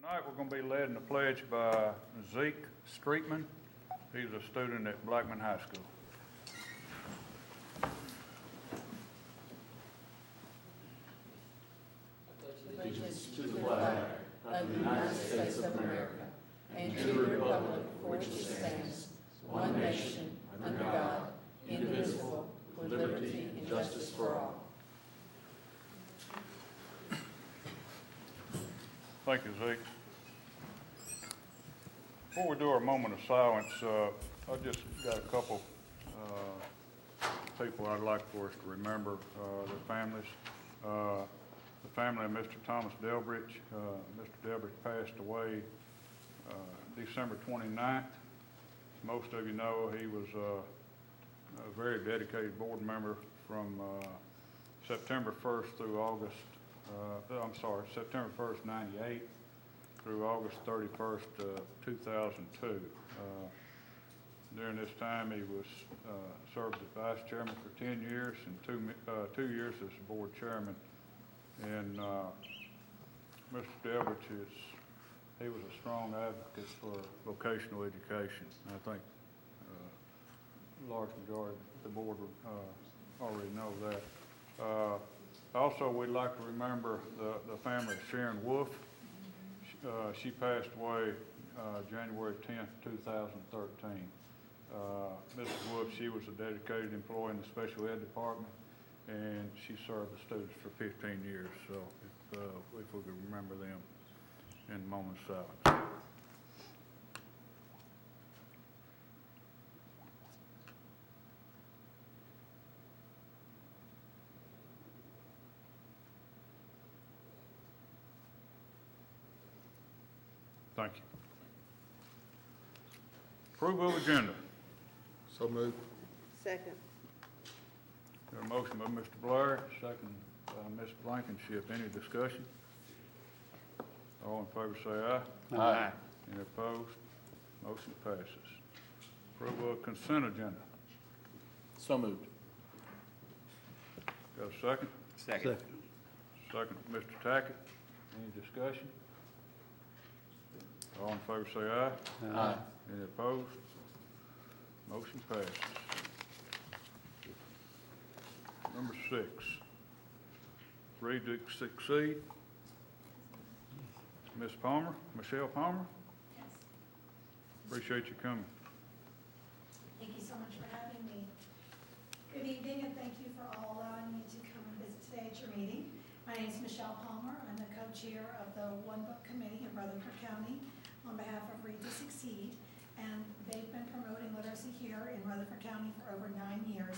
Tonight we're going to be led in the pledge by Zeke Streetman. He's a student at Blackman High School. Allegiance to the flag of the United States of America and to the republic for which it stands, one nation, under God, indivisible, with liberty and justice for all. Thank you, Zeke. Before we do our moment of silence, I just got a couple people I'd like for us to remember their families. The family of Mr. Thomas Delbridge. Mr. Delbridge passed away December 29th. Most of you know he was a very dedicated board member from September 1st through August, September 1st, 98 through August 31st, 2002. During this time, he was served as vice chairman for 10 years and 2 years as board chairman. And Mr. Delbridge, he was a strong advocate for vocational education. I think a large majority of the board already know that. Also, we'd like to remember the family of Sharon Wolf. She passed away January 10th, 2013. Mrs. Wolf, she was a dedicated employee in the special ed department, and she served the students for 15 years. So if we could remember them in a moment of silence. Thank you. Approval of agenda. So moved. Second. Got a motion by Mr. Blair, second by Ms. Blankenship. Any discussion? All in favor say aye. Aye. Any opposed? Motion passes. Approval of consent agenda. So moved. Got a second? Second. Second, Mr. Tackett. Any discussion? All in favor say aye. Aye. Any opposed? Motion passes. Number 6, Read to Succeed. Ms. Palmer, Michelle Palmer. Yes. Appreciate you coming. Thank you so much for having me. Good evening, and thank you for all allowing me to come and visit today at your meeting. My name is Michelle Palmer. I'm the co-chair of the One Book Committee in Rutherford County on behalf of Read to Succeed, and they've been promoting literacy here in Rutherford County for over 9 years.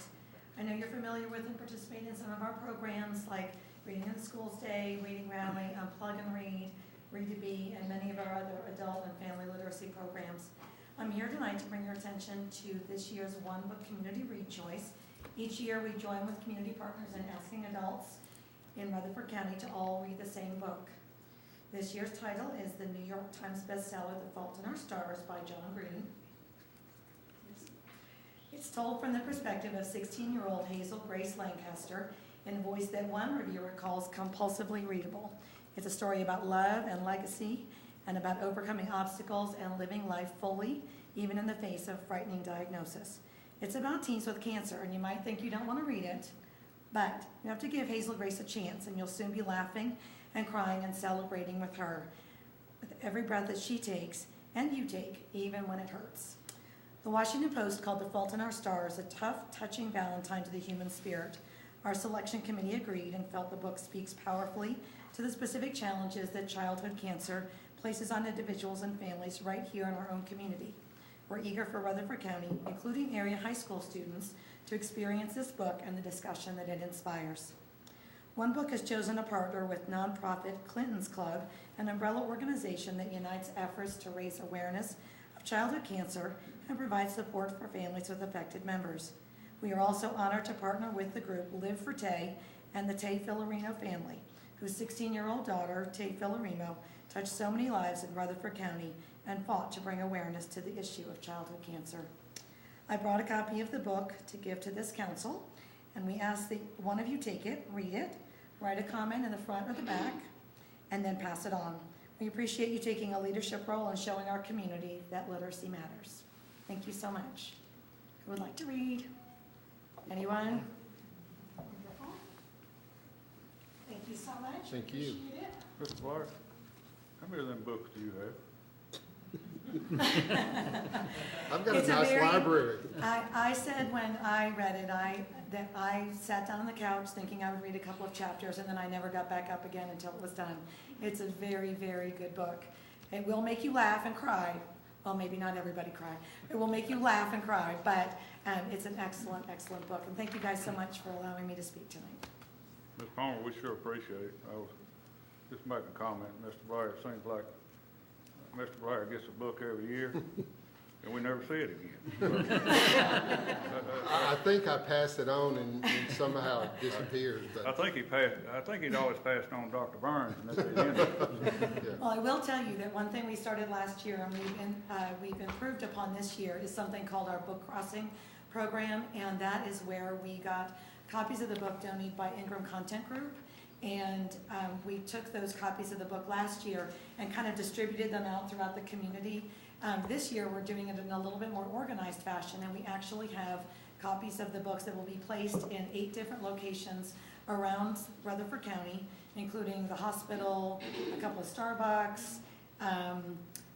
I know you're familiar with and participate in some of our programs like Reading in the Schools Day, Reading Rally, Unplug and Read, Read to Be, and many of our other adult and family literacy programs. I'm here tonight to bring your attention to this year's One Book Community Read Choice. Each year we join with community partners in asking adults in Rutherford County to all read the same book. This year's title is the New York Times bestseller, The Fault in Our Stars by John Green. It's told from the perspective of 16-year-old Hazel Grace Lancaster in a voice that one reviewer calls compulsively readable. It's a story about love and legacy and about overcoming obstacles and living life fully, even in the face of frightening diagnosis. It's about teens with cancer, and you might think you don't want to read it, but you have to give Hazel Grace a chance, and you'll soon be laughing and crying and celebrating with her with every breath that she takes and you take, even when it hurts. The Washington Post called The Fault in Our Stars a tough, touching Valentine to the human spirit. Our selection committee agreed and felt the book speaks powerfully to the specific challenges that childhood cancer places on individuals and families right here in our own community. We're eager for Rutherford County, including area high school students, to experience this book and the discussion that it inspires. One Book has chosen a partner with nonprofit Clinton's Club, an umbrella organization that unites efforts to raise awareness of childhood cancer and provide support for families with affected members. We are also honored to partner with the group Live for Tay and the Tay Filarino family, whose 16-year-old daughter, Tay Filarino, touched so many lives in Rutherford County and fought to bring awareness to the issue of childhood cancer. I brought a copy of the book to give to this council, and we ask that one of you take it, read it, write a comment in the front or the back, and then pass it on. We appreciate you taking a leadership role and showing our community that literacy matters. Thank you so much. Who would like to read? Anyone? Thank you so much. Thank you. Appreciate it. Mr. Blair, how many of them books do you have? I've got It's a a nice very- library. I said when I read it, that I sat down on the couch thinking I would read a couple of chapters, and then I never got back up again until it was done. It's a very, very good book. It will make you laugh and cry. Well, maybe not everybody cry. It will make you laugh and cry, but it's an excellent, excellent book. And thank you guys so much for allowing me to speak tonight. Ms. Palmer, we sure appreciate it. I was just making a comment, Mr. Blair. It seems like Mr. Blair gets a book every year, and we never see it again. I think I passed it on and somehow it disappeared, I but, think he'd always passed on Dr. Burns, and that's the end of it. yeah. Well, I will tell you that one thing we started last year and we've improved upon this year is something called our book crossing program, and that is where we got copies of the book donated by Ingram Content Group. And we took those copies of the book last year and kind of distributed them out throughout the community. This year, we're doing it in a little bit more organized fashion, and we actually have copies of the books that will be placed in 8 different locations around Rutherford County, including the hospital, a couple of Starbucks,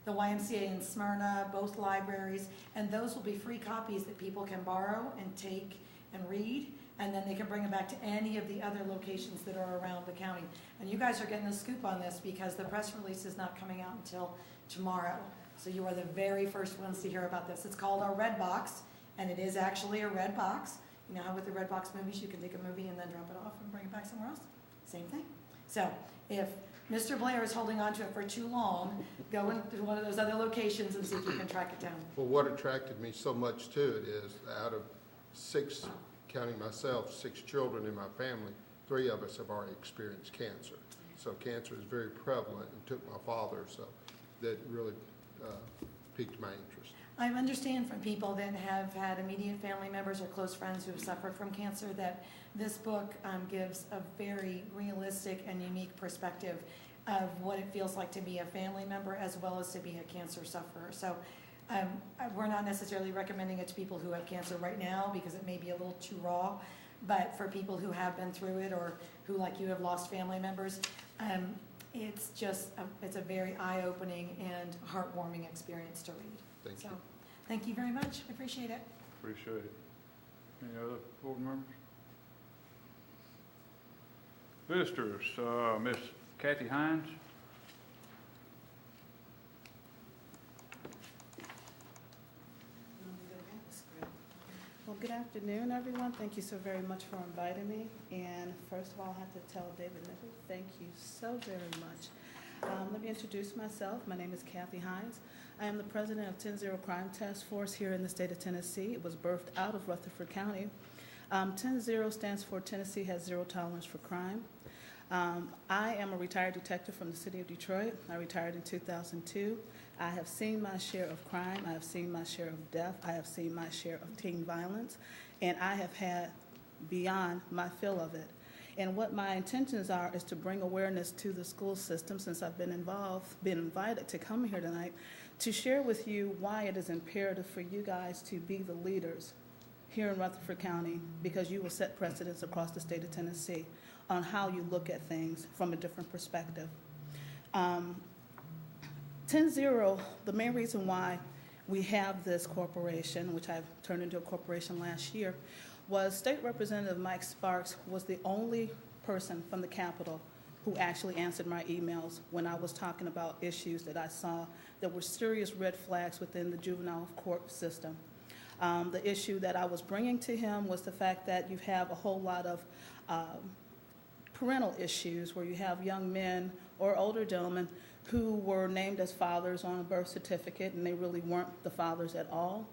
the YMCA in Smyrna, both libraries, and those will be free copies that people can borrow and take and read. And then they can bring it back to any of the other locations that are around the county. And you guys are getting the scoop on this because the press release is not coming out until tomorrow. So you are the very first ones to hear about this. It's called our Red Box, and it is actually a red box. You know how with the Red Box movies, you can take a movie and then drop it off and bring it back somewhere else? Same thing. So if Mr. Blair is holding on to it for too long, go into one of those other locations and see if you can track it down. Well, what attracted me so much to it is out of 6, counting myself, 6 children in my family, 3 of us have already experienced cancer. So cancer is very prevalent and took my father, so that really piqued my interest. I understand from people that have had immediate family members or close friends who have suffered from cancer that this book gives a very realistic and unique perspective of what it feels like to be a family member as well as to be a cancer sufferer. So we're not necessarily recommending it to people who have cancer right now because it may be a little too raw, but for people who have been through it or who, like you, have lost family members, it's just it's a very eye-opening and heartwarming experience to read. Thank you. Thank you very much. I appreciate it. Appreciate it. Any other board members? Visitors, Miss Kathy Hines. Well, good afternoon, everyone. Thank you so very much for inviting me. And first of all, I have to tell David Nichols, thank you so very much. Let me introduce myself. My name is Kathy Hines. I am the president of 10-0 Crime Task Force here in the state of Tennessee. It was birthed out of Rutherford County. 10-0 stands for Tennessee has zero tolerance for crime. I am a retired detective from the city of Detroit. I retired in 2002. I have seen my share of crime. I have seen my share of death. I have seen my share of teen violence. And I have had beyond my fill of it. And what my intentions are is to bring awareness to the school system, since I've been invited to come here tonight, to share with you why it is imperative for you guys to be the leaders here in Rutherford County, because you will set precedents across the state of Tennessee on how you look at things from a different perspective. 10-0, the main reason why we have this corporation, which I've turned into a corporation last year, was State Representative Mike Sparks was the only person from the Capitol who actually answered my emails when I was talking about issues that I saw that were serious red flags within the juvenile court system. The issue that I was bringing to him was the fact that you have a whole lot of parental issues where you have young men or older gentlemen who were named as fathers on a birth certificate and they really weren't the fathers at all.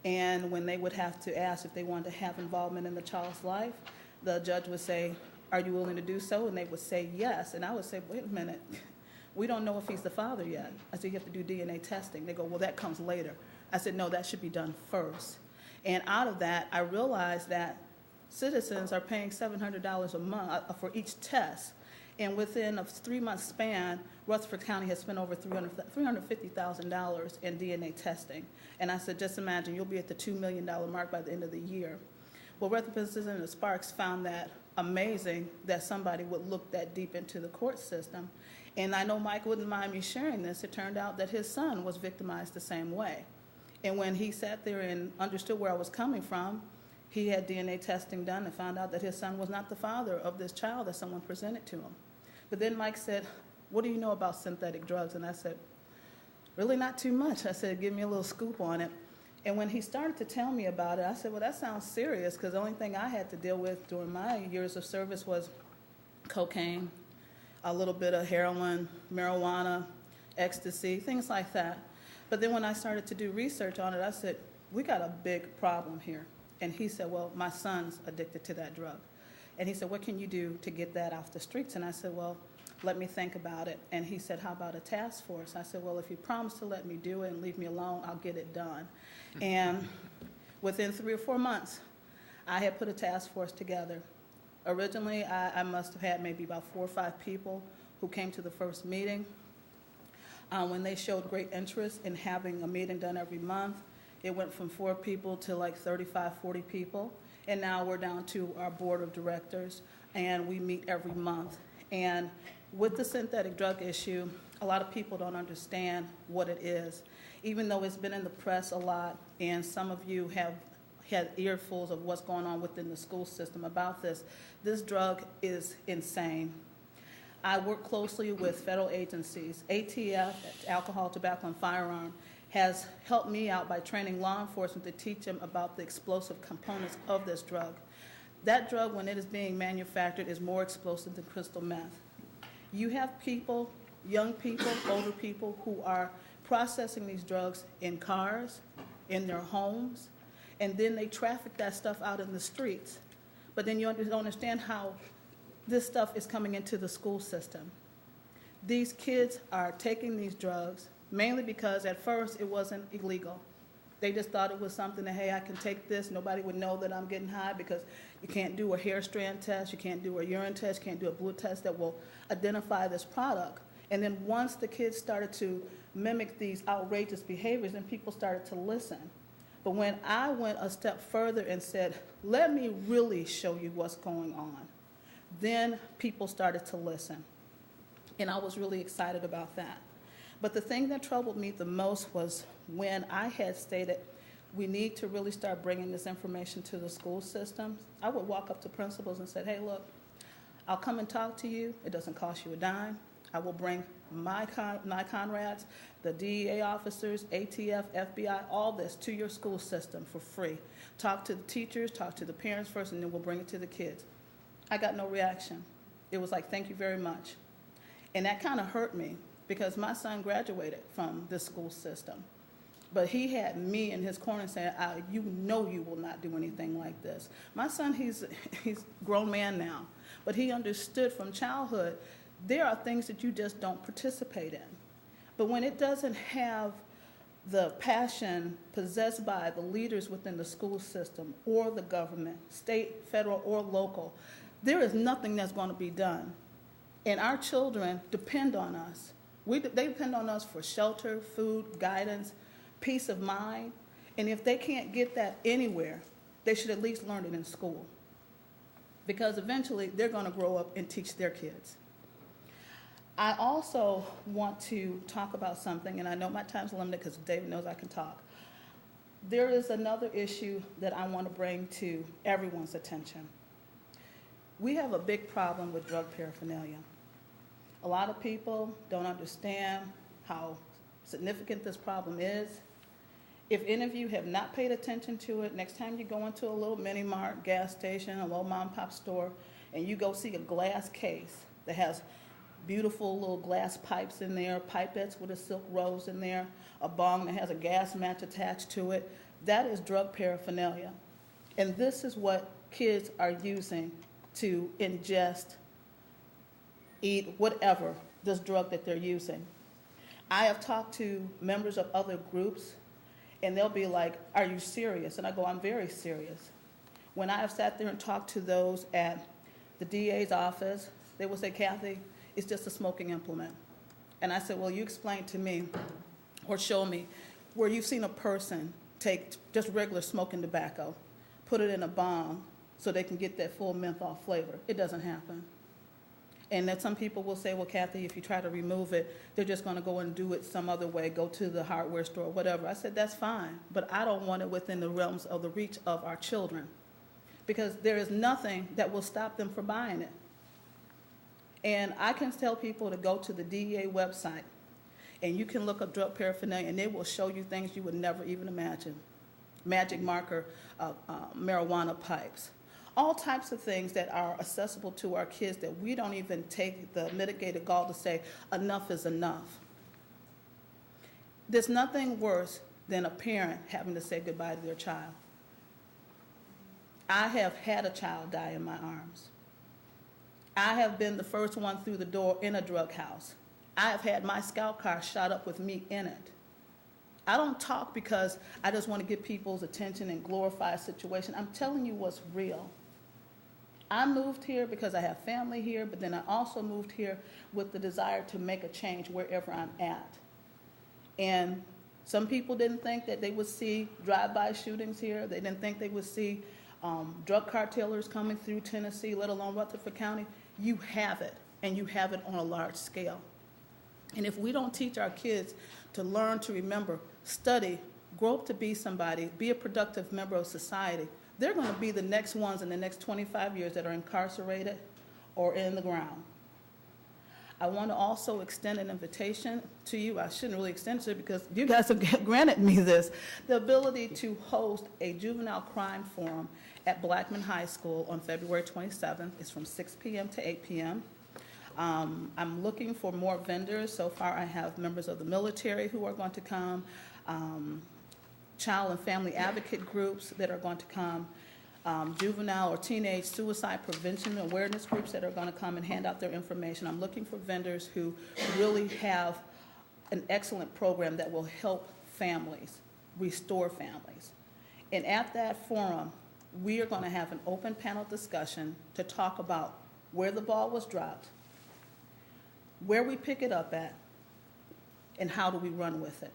And when they would have to ask if they wanted to have involvement in the child's life, the judge would say, "Are you willing to do so?" And they would say yes. And I would say, "Wait a minute, we don't know if he's the father yet." I said, "You have to do DNA testing." They go, "Well, that comes later." I said, "No, that should be done first." And out of that, I realized that citizens are paying $700 a month for each test. And within a 3-month span, Rutherford County has spent over $350,000 in DNA testing. And I said, just imagine, you'll be at the $2 million mark by the end of the year. Well, Rutherford Citizen and Sparks found that amazing that somebody would look that deep into the court system. And I know Mike wouldn't mind me sharing this. It turned out that his son was victimized the same way. And when he sat there and understood where I was coming from, he had DNA testing done and found out that his son was not the father of this child that someone presented to him. But then Mike said, what do you know about synthetic drugs? And I said, really not too much. I said, give me a little scoop on it. And when he started to tell me about it, I said, well, that sounds serious, because the only thing I had to deal with during my years of service was cocaine, a little bit of heroin, marijuana, ecstasy, things like that. But then when I started to do research on it, I said, we got a big problem here. And he said, well, my son's addicted to that drug. And he said, what can you do to get that off the streets? And I said, well, let me think about it. And he said, how about a task force? I said, well, if you promise to let me do it and leave me alone, I'll get it done. And within 3 or 4 months, I had put a task force together. Originally, I must have had maybe about 4 or 5 people who came to the first meeting. When they showed great interest in having a meeting done every month, it went from 4 people to like 35, 40 people. And now we're down to our board of directors, and we meet every month. And with the synthetic drug issue, a lot of people don't understand what it is. Even though it's been in the press a lot, and some of you have had earfuls of what's going on within the school system about this drug is insane. I work closely with federal agencies. ATF, Alcohol, Tobacco, and Firearm, has helped me out by training law enforcement to teach them about the explosive components of this drug. That drug, when it is being manufactured, is more explosive than crystal meth. You have people, young people, older people, who are processing these drugs in cars, in their homes, and then they traffic that stuff out in the streets. But then you don't understand how this stuff is coming into the school system. These kids are taking these drugs mainly because at first it wasn't illegal. They just thought it was something that, hey, I can take this, nobody would know that I'm getting high, because you can't do a hair strand test, you can't do a urine test, you can't do a blood test that will identify this product. And then once the kids started to mimic these outrageous behaviors, then people started to listen. But when I went a step further and said, let me really show you what's going on, then people started to listen. And I was really excited about that. But the thing that troubled me the most was when I had stated we need to really start bringing this information to the school systems. I would walk up to principals and say, hey, look, I'll come and talk to you. It doesn't cost you a dime. I will bring my comrades, the DEA officers, ATF, FBI, all this to your school system for free. Talk to the teachers, talk to the parents first, and then we'll bring it to the kids. I got no reaction. It was like, thank you very much. And that kind of hurt me, because my son graduated from this school system. But he had me in his corner saying, you know you will not do anything like this. My son, he's a grown man now, but he understood from childhood there are things that you just don't participate in. But when it doesn't have the passion possessed by the leaders within the school system or the government, state, federal, or local, there is nothing that's going to be done. And our children depend on us. They depend on us for shelter, food, guidance, peace of mind. And if they can't get that anywhere, they should at least learn it in school. Because eventually they're going to grow up and teach their kids. I also want to talk about something, and I know my time's limited because David knows I can talk. There is another issue that I want to bring to everyone's attention. We have a big problem with drug paraphernalia. A lot of people don't understand how significant this problem is. If any of you have not paid attention to it, next time you go into a little mini mart, gas station, a little mom and pop store, and you go see a glass case that has beautiful little glass pipes in there, pipettes with a silk rose in there, a bong that has a gas match attached to it, that is drug paraphernalia. And this is what kids are using to ingest, eat, whatever, this drug that they're using. I have talked to members of other groups, and they'll be like, are you serious? And I go, I'm very serious. When I have sat there and talked to those at the DA's office, they will say, Kathy, it's just a smoking implement. And I said, well, you explain to me or show me where you've seen a person take just regular smoking tobacco, put it in a bong so they can get that full menthol flavor. It doesn't happen. And then some people will say, well, Kathy, if you try to remove it, they're just going to go and do it some other way, go to the hardware store, whatever. I said, that's fine, but I don't want it within the realms of the reach of our children, because there is nothing that will stop them from buying it. And I can tell people to go to the DEA website, and you can look up drug paraphernalia, and they will show you things you would never even imagine. Magic marker, marijuana pipes, all types of things that are accessible to our kids that we don't even take the mitigated gall to say enough is enough. There's nothing worse than a parent having to say goodbye to their child. I have had a child die in my arms. I have been the first one through the door in a drug house. I have had my scout car shot up with me in it. I don't talk because I just want to get people's attention and glorify a situation. I'm telling you what's real. I moved here because I have family here, but then I also moved here with the desire to make a change wherever I'm at. And some people didn't think that they would see drive-by shootings here. They didn't think they would see drug cartellers coming through Tennessee, let alone Rutherford County. You have it, and you have it on a large scale. And if we don't teach our kids to learn, to remember, study, grow up to be somebody, be a productive member of society, they're going to be the next ones in the next 25 years that are incarcerated or in the ground. I want to also extend an invitation to you. I shouldn't really extend it to you because you guys have granted me this, the ability to host a juvenile crime forum at Blackman High School on February 27th. It's from 6 p.m. to 8 p.m. I'm looking for more vendors. So far, I have members of the military who are going to come, child and family advocate groups that are going to come, juvenile or teenage suicide prevention awareness groups that are going to come and hand out their information. I'm looking for vendors who really have an excellent program that will help families, restore families. And at that forum, we are going to have an open panel discussion to talk about where the ball was dropped, where we pick it up at, and how do we run with it.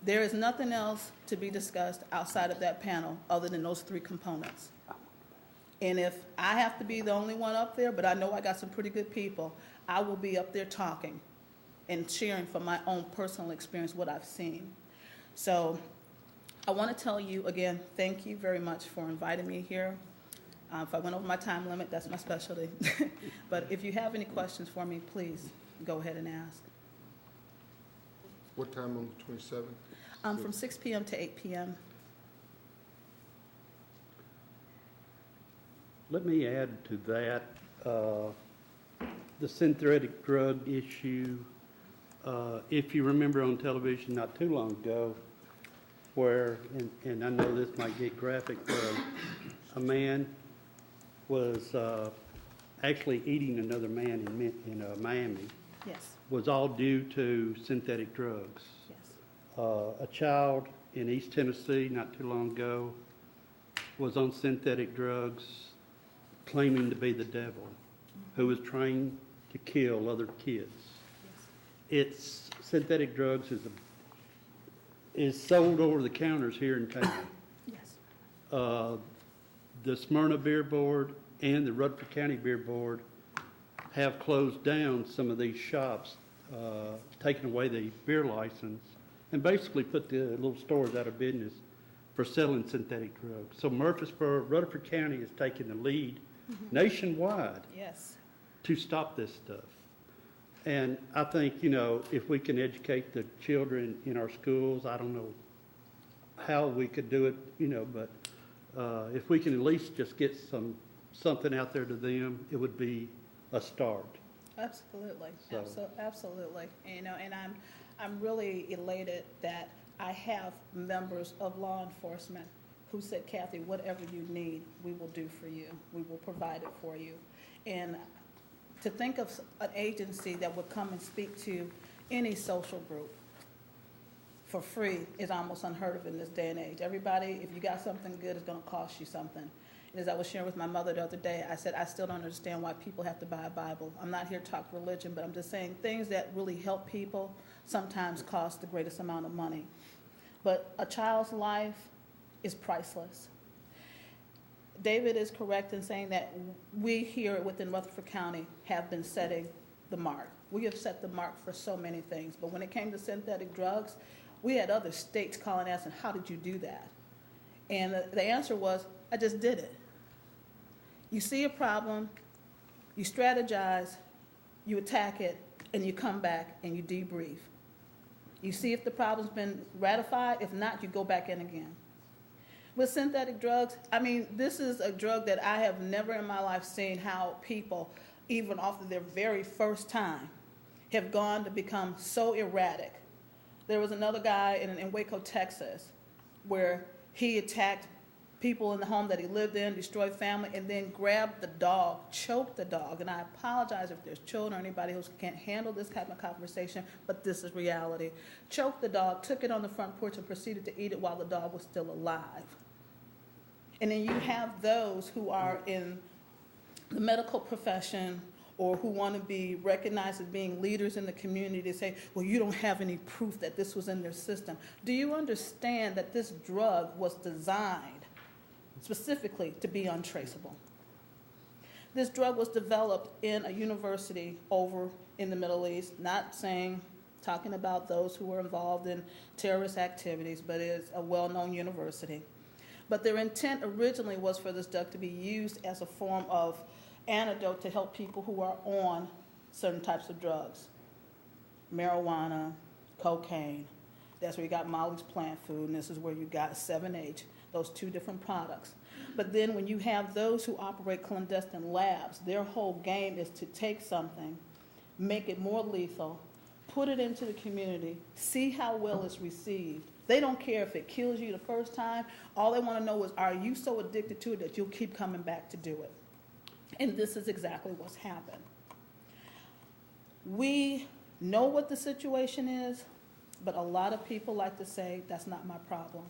There is nothing else to be discussed outside of that panel other than those three components. And if I have to be the only one up there, but I know I got some pretty good people, I will be up there talking and sharing from my own personal experience what I've seen. So I want to tell you again, thank you very much for inviting me here. If I went over my time limit, that's my specialty. But if you have any questions for me, please go ahead and ask. What time on the 27th? From 6 p.m. to 8 p.m. Let me add to that, the synthetic drug issue. If you remember on television not too long ago, where, and I know this might get graphic, where a man was actually eating another man in Miami. Yes. Was all due to synthetic drugs. Yes. A child in East Tennessee not too long ago was on synthetic drugs, claiming to be the devil, who was trained to kill other kids. It's synthetic drugs is sold over the counters here in town. Yes. The Smyrna Beer Board and the Rutherford County Beer Board have closed down some of these shops, taken away the beer license, and basically put the little stores out of business for selling synthetic drugs. So Murfreesboro, Rutherford County is taking the lead nationwide Yes. to stop this stuff. And I think, you know, if we can educate the children in our schools, I don't know how we could do it, you know, but if we can at least just get something out there to them, it would be a start. Absolutely. So- Absolutely. You know, and I'm really elated that I have members of law enforcement who said, Kathy, whatever you need, we will do for you. We will provide it for you. And to think of an agency that would come and speak to any social group for free is almost unheard of in this day and age. Everybody, if you got something good, it's going to cost you something. And as I was sharing with my mother the other day, I said, I still don't understand why people have to buy a Bible. I'm not here to talk religion, but I'm just saying things that really help people sometimes cost the greatest amount of money. But a child's life is priceless. David is correct in saying that we here within Rutherford County have been setting the mark. We have set the mark for so many things, but when it came to synthetic drugs, we had other states calling asking, how did you do that? And the answer was, I just did it. You see a problem, you strategize, you attack it, and you come back and you debrief. You see if the problem's been ratified. If not, you go back in again. With synthetic drugs, I mean, this is a drug that I have never in my life seen how people, even after their very first time, have gone to become so erratic. There was another guy in Waco, Texas, where he attacked people in the home that he lived in, destroyed family, and then grabbed the dog, choked the dog. And I apologize if there's children or anybody who can't handle this type of conversation, but this is reality. Choked the dog, took it on the front porch, and proceeded to eat it while the dog was still alive. And then you have those who are in the medical profession or who want to be recognized as being leaders in the community to say, well, you don't have any proof that this was in their system. Do you understand that this drug was designed specifically to be untraceable? This drug was developed in a university over in the Middle East, not talking about those who were involved in terrorist activities, but it is a well-known university. But their intent originally was for this drug to be used as a form of antidote to help people who are on certain types of drugs. Marijuana, cocaine. That's where you got Molly's plant food, and this is where you got 7-H, those two different products. But then when you have those who operate clandestine labs, their whole game is to take something, make it more lethal, put it into the community, see how well it's received. They don't care if it kills you the first time. All they want to know is, are you so addicted to it that you'll keep coming back to do it? And this is exactly what's happened. We know what the situation is, but a lot of people like to say, that's not my problem.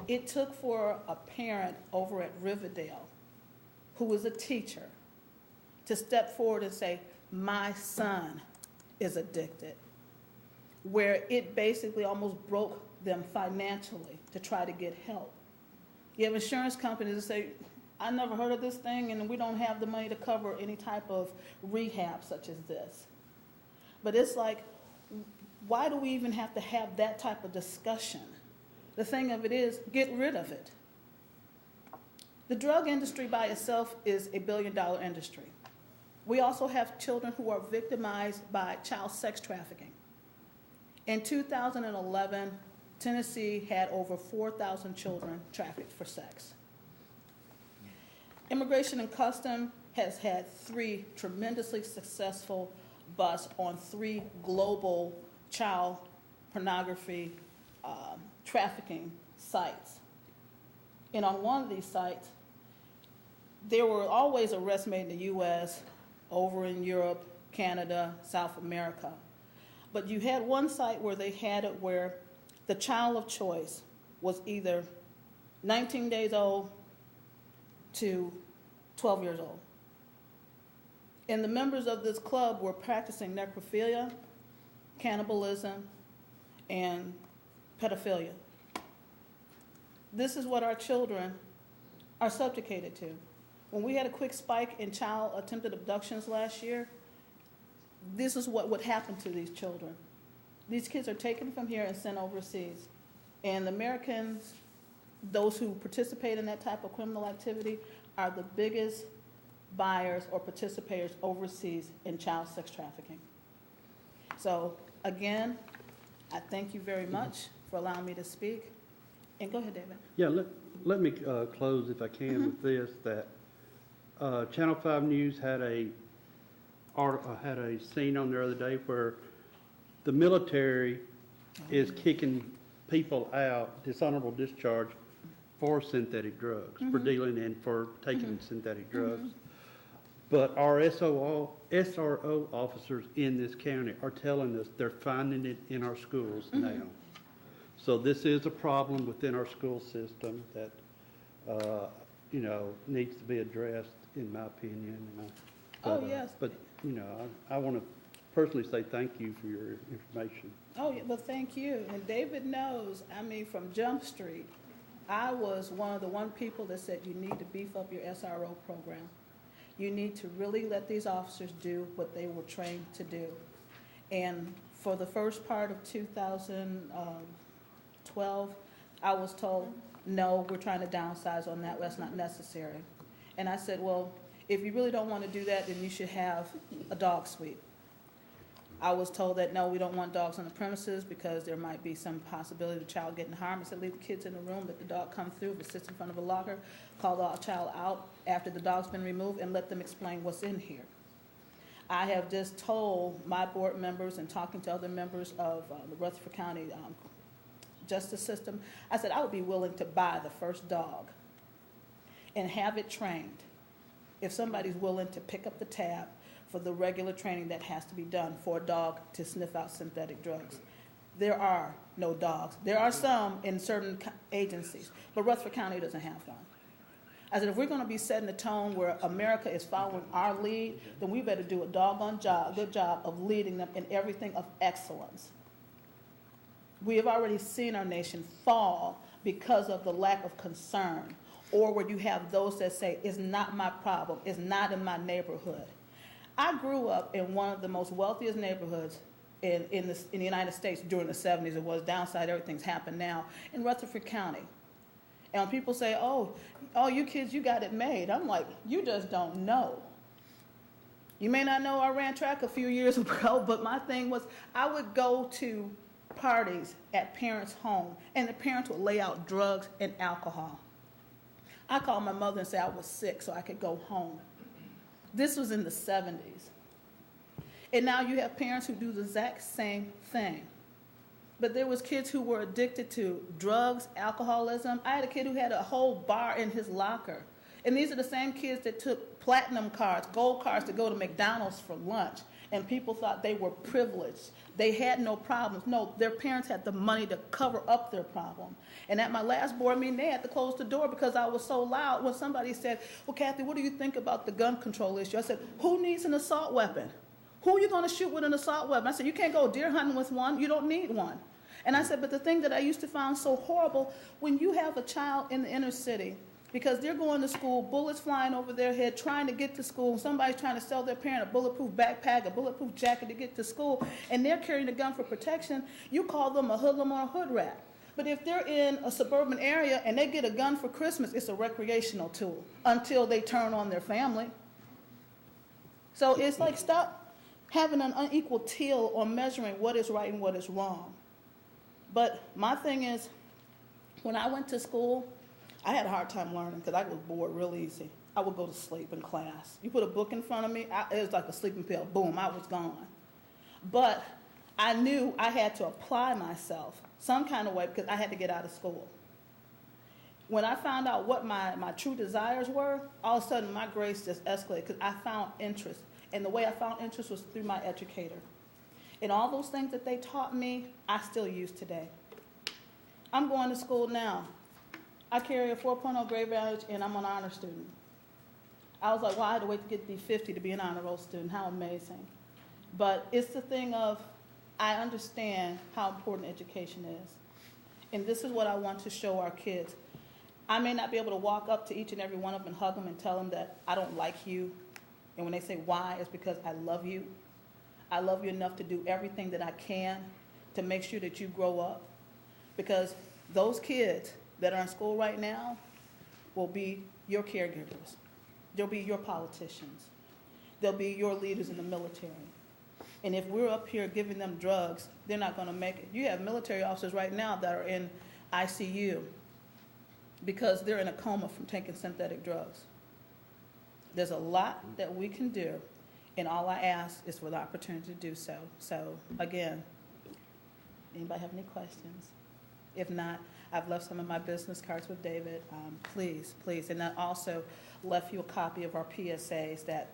It took for a parent over at Riverdale, who was a teacher, to step forward and say, my son is addicted, where it basically almost broke them financially to try to get help. You have insurance companies that say, I never heard of this thing, and we don't have the money to cover any type of rehab such as this. But it's like, why do we even have to have that type of discussion? The thing of it is, get rid of it. The drug industry by itself is a billion-dollar industry. We also have children who are victimized by child sex trafficking. In 2011, Tennessee had over 4,000 children trafficked for sex. Immigration and Customs has had 3 tremendously successful busts on 3 global child pornography trafficking sites. And on one of these sites, there were always arrests made in the U.S., over in Europe, Canada, South America. But you had one site where they had it where the child of choice was either 19 days old to 12 years old. And the members of this club were practicing necrophilia, cannibalism, and pedophilia. This is what our children are subjugated to. When we had a quick spike in child attempted abductions last year, this is what would happen to these children. These kids are taken from here and sent overseas. And Americans, those who participate in that type of criminal activity, are the biggest buyers or participators overseas in child sex trafficking. So again, I thank you very much for allowing me to speak. And go ahead, David. Yeah, let me close, if I can, with this, that Channel 5 News had a scene on the other day where the military is kicking people out, dishonorable discharge, for synthetic drugs, for dealing and for taking synthetic drugs. But our SRO officers in this county are telling us they're finding it in our schools now. So this is a problem within our school system that needs to be addressed, in my opinion. Oh, yes. But, I want to personally say thank you for your information. Oh, yeah, well, thank you. And David knows, from Jump Street, I was one of the people that said you need to beef up your SRO program. You need to really let these officers do what they were trained to do. And for the first part of 2012, I was told, no, we're trying to downsize on that. That's not necessary. And I said, well, if you really don't want to do that, then you should have a dog sweep. I was told that, no, we don't want dogs on the premises because there might be some possibility of the child getting harmed. I said, leave the kids in the room, let the dog come through. If it sits in front of a locker, call the child out after the dog's been removed and let them explain what's in here. I have just told my board members and talking to other members of the Rutherford County justice system, I said I would be willing to buy the first dog and have it trained if somebody's willing to pick up the tab for the regular training that has to be done for a dog to sniff out synthetic drugs. There are no dogs. There are some in certain agencies, but Rutherford County doesn't have one. I said, if we're going to be setting the tone where America is following our lead, then we better do a good job of leading them in everything of excellence. We have already seen our nation fall because of the lack of concern, or where you have those that say, it's not my problem, it's not in my neighborhood. I grew up in one of the most wealthiest neighborhoods in the United States during the 70s. It was downside, everything's happened now, in Rutherford County. And when people say, oh, you kids, you got it made, I'm like, you just don't know. You may not know I ran track a few years ago, but my thing was I would go to parties at parents' home, and the parents would lay out drugs and alcohol. I called my mother and said I was sick so I could go home. This was in the 70s. And now you have parents who do the exact same thing. But there was kids who were addicted to drugs, alcoholism. I had a kid who had a whole bar in his locker. And these are the same kids that took platinum cards, gold cards to go to McDonald's for lunch. And people thought they were privileged. They had no problems. No, their parents had the money to cover up their problem. And at my last board meeting, they had to close the door because I was so loud when somebody said, well, Kathy, what do you think about the gun control issue? I said, who needs an assault weapon? Who are you going to shoot with an assault weapon? I said, you can't go deer hunting with one. You don't need one. And I said, but the thing that I used to find so horrible, when you have a child in the inner city, because they're going to school, bullets flying over their head, trying to get to school, somebody's trying to sell their parent a bulletproof backpack, a bulletproof jacket to get to school, and they're carrying a gun for protection, you call them a hoodlum or a hood rat. But if they're in a suburban area and they get a gun for Christmas, it's a recreational tool until they turn on their family. So it's like, stop having an unequal till on measuring what is right and what is wrong. But my thing is, when I went to school, I had a hard time learning because I was bored real easy. I would go to sleep in class. You put a book in front of me, it was like a sleeping pill. Boom, I was gone. But I knew I had to apply myself some kind of way because I had to get out of school. When I found out what my true desires were, all of a sudden my grades just escalated because I found interest. And the way I found interest was through my educator. And all those things that they taught me, I still use today. I'm going to school now. I carry a 4.0 grade average, and I'm an honor student. I was like, well, I had to wait to get the 50 to be an honor roll student. How amazing. But it's the thing of, I understand how important education is. And this is what I want to show our kids. I may not be able to walk up to each and every one of them and hug them and tell them that I don't like you. And when they say why, it's because I love you. I love you enough to do everything that I can to make sure that you grow up. Because those kids that are in school right now will be your caregivers. They'll be your politicians. They'll be your leaders in the military. And if we're up here giving them drugs, they're not going to make it. You have military officers right now that are in ICU because they're in a coma from taking synthetic drugs. There's a lot that we can do, and all I ask is for the opportunity to do so. So, again, anybody have any questions? If not, I've left some of my business cards with David. Please. And I also left you a copy of our PSAs that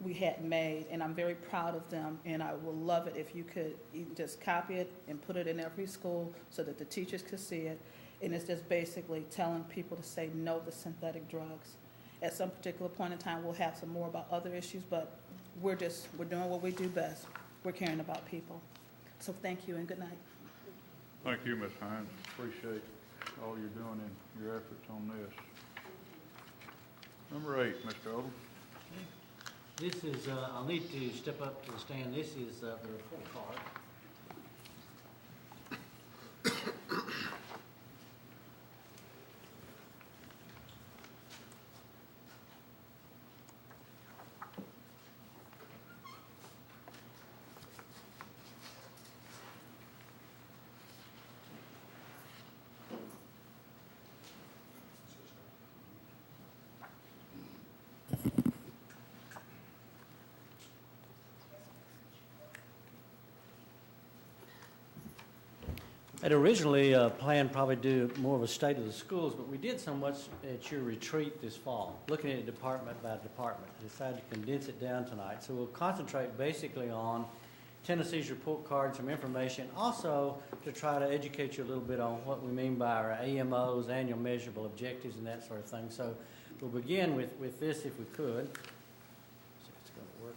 we had made, and I'm very proud of them, and I would love it if you could just copy it and put it in every school so that the teachers could see it. And it's just basically telling people to say no to synthetic drugs. At some particular point in time, we'll have some more about other issues, but we're doing what we do best. We're caring about people. So thank you and good night. Thank you, Ms. Hines. Appreciate all you're doing and your efforts on this. Number 8, Mr. Odom. This is, I'll need to step up to the stand. This is the report card. I'd originally planned probably do more of a state of the schools, but we did so much at your retreat this fall, looking at it department by department. I decided to condense it down tonight. So we'll concentrate basically on Tennessee's report card, some information, also to try to educate you a little bit on what we mean by our AMOs, annual measurable objectives, and that sort of thing. So we'll begin with this if we could. See if it's going to work.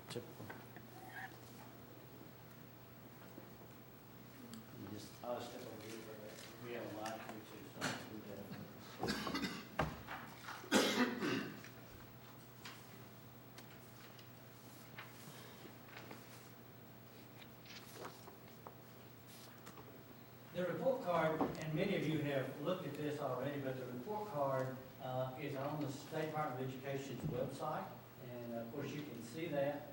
Typical. I'll just step over here for that. We have a lot here too, so I'll do that. The report card, and many of you have looked at this already, but the report card is on the State Department of Education's website, and of course you can see that.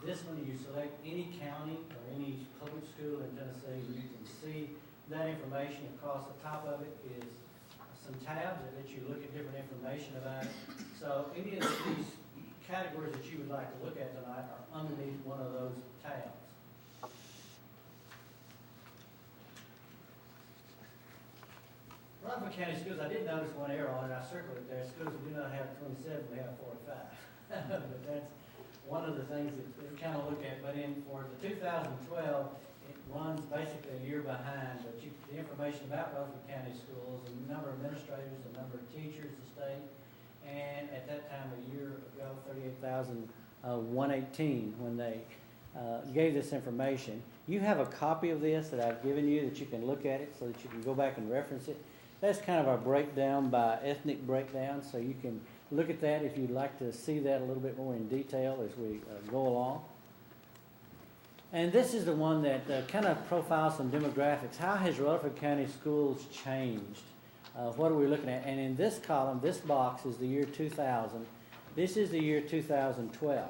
This one, you select any county or any public school in Tennessee, you can see that information. Across the top of it is some tabs that let you look at different information about it. So any of these categories that you would like to look at tonight are underneath one of those tabs. Rutherford County Schools, I did notice one error on it. I circled it there. Schools that do not have 27, we have 45. But that's one of the things that we kind of look at. But for the 2012, it runs basically a year behind. But the information about Rutherford County Schools, the number of administrators, the number of teachers, the state, and at that time a year ago, 38,118 when they gave this information. You have a copy of this that I've given you that you can look at it so that you can go back and reference it. That's kind of our breakdown by ethnic breakdown, so you can look at that if you'd like to see that a little bit more in detail as we go along. And this is the one that kind of profiles some demographics. How has Rutherford County Schools changed? What are we looking at? And in this column, this box is the year 2000. This is the year 2012.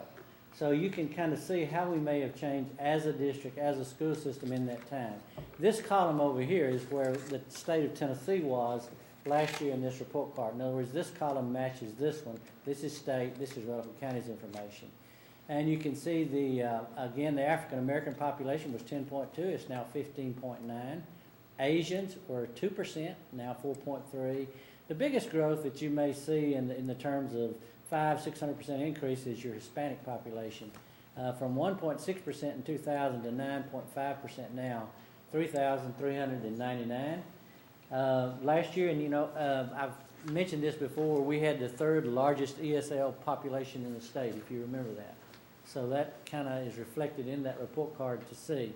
So you can kind of see how we may have changed as a district, as a school system in that time. This column over here is where the state of Tennessee was last year in this report card. In other words, this column matches this one. This is state, this is Rutherford County's information. And you can see again, the African American population was 10.2, it's now 15.9. Asians were 2%, now 4.3. The biggest growth that you may see in the terms of 600% increase is your Hispanic population, from 1.6% in 2000 to 9.5% now, 3,399. Last year, and I've mentioned this before, we had the third largest ESL population in the state, if you remember that. So that kind of is reflected in that report card to see.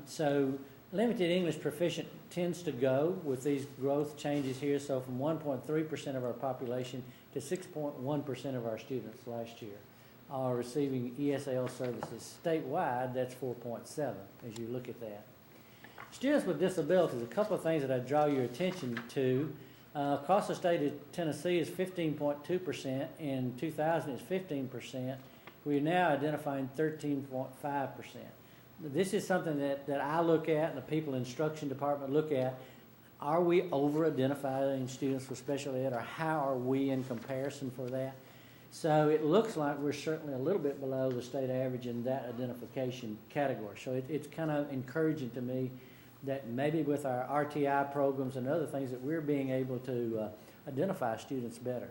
So limited English proficient tends to go with these growth changes here. So from 1.3% of our population to 6.1% of our students last year are receiving ESL services. Statewide, that's 4.7 as you look at that. Students with disabilities, a couple of things that I draw your attention to. Across the state of Tennessee is 15.2%. In 2000, it's 15%. We're now identifying 13.5%. This is something that I look at and the people in the instruction department look at. Are we over-identifying students with special ed, or how are we in comparison for that? So it looks like we're certainly a little bit below the state average in that identification category. So it's kind of encouraging to me that maybe with our RTI programs and other things that we're being able to identify students better.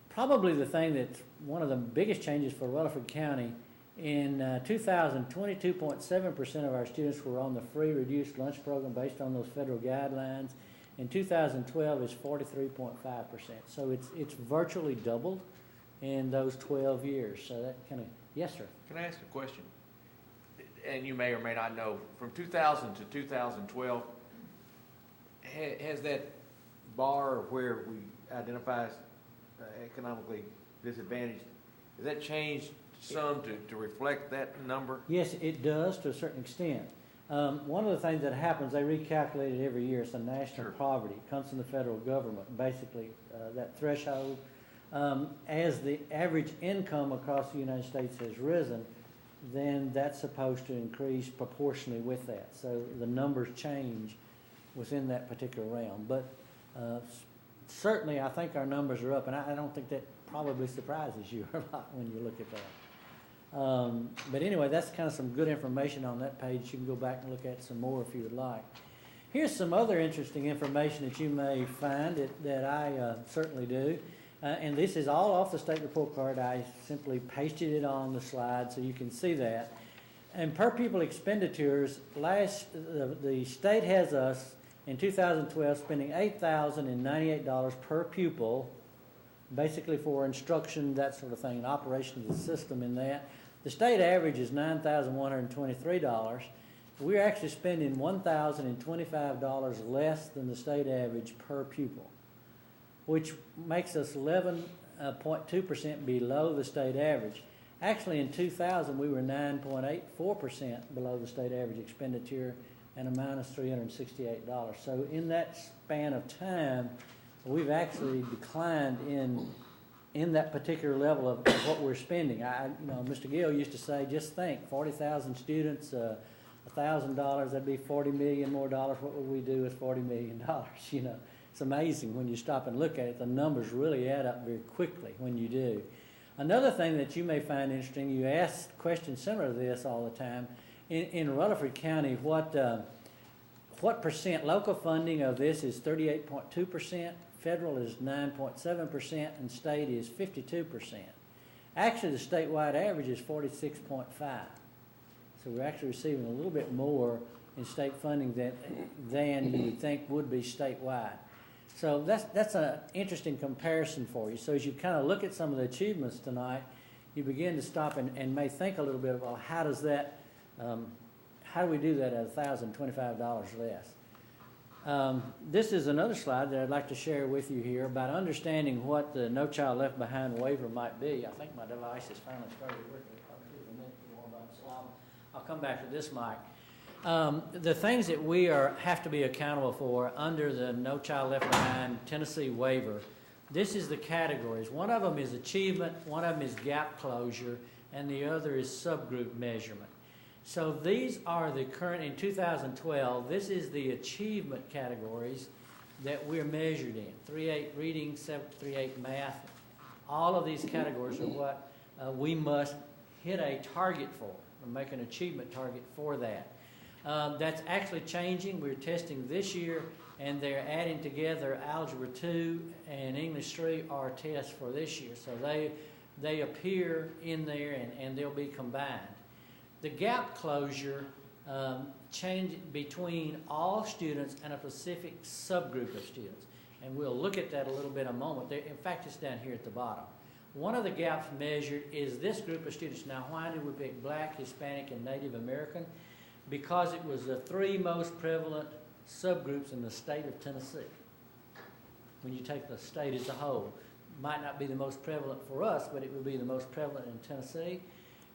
Probably the thing that's one of the biggest changes for Rutherford County In 2000, 22.7% of our students were on the free reduced lunch program based on those federal guidelines. In 2012, it's 43.5%. So it's virtually doubled in those 12 years. So that kind of, yes, sir. Can I ask a question? And you may or may not know, from 2000 to 2012, has that bar where we identify as economically disadvantaged, has that changed some to reflect that number? Yes, it does to a certain extent. One of the things that happens, they recalculate it every year. It's a national poverty. It comes from the federal government, basically, that threshold. As the average income across the United States has risen, then that's supposed to increase proportionally with that. So the numbers change within that particular realm. But certainly, I think our numbers are up, and I don't think that probably surprises you a lot when you look at that. But anyway, that's kind of some good information on that page. You can go back and look at some more if you would like. Here's some other interesting information that you may find that I certainly do. And this is all off the state report card. I simply pasted it on the slide so you can see that. And per pupil expenditures, the state has us in 2012 spending $8,098 per pupil, basically for instruction, that sort of thing, and operation of the system in that. The state average is $9,123. We're actually spending $1,025 less than the state average per pupil, which makes us 11.2% below the state average. Actually, in 2000, we were 9.84% below the state average expenditure and a minus $368. So in that span of time, we've actually declined in that particular level of what we're spending. Mr. Gill used to say, just think, 40,000 students, $1,000, that'd be $40 million more dollars. What would we do with $40 million? It's amazing when you stop and look at it. The numbers really add up very quickly when you do. Another thing that you may find interesting, you ask questions similar to this all the time. In Rutherford County, what percent local funding of this is 38.2%, federal is 9.7%, and state is 52%. Actually, the statewide average is 46.5%. So we're actually receiving a little bit more in state funding than you would think would be statewide. So that's an interesting comparison for you. So as you kind of look at some of the achievements tonight, you begin to stop and may think a little bit about how do we do that at $1,025 less? This is another slide that I'd like to share with you here about understanding what the No Child Left Behind waiver might be. I think my device has finally started working. I'll come back to this mic. The things that we have to be accountable for under the No Child Left Behind Tennessee waiver, this is the categories. One of them is achievement, one of them is gap closure, and the other is subgroup measurement. So these are the current, in 2012, this is the achievement categories that we're measured in. 3.8 reading, 3.8 math. All of these categories are what we must hit a target for, or make an achievement target for that. That's actually changing. We're testing this year, and they're adding together Algebra 2 and English 3 are tests for this year. So they appear in there, and they'll be combined. The gap closure change between all students and a specific subgroup of students. And we'll look at that a little bit in a moment. In fact, it's down here at the bottom. One of the gaps measured is this group of students. Now, why did we pick Black, Hispanic, and Native American? Because it was the three most prevalent subgroups in the state of Tennessee. When you take the state as a whole, might not be the most prevalent for us, but it would be the most prevalent in Tennessee.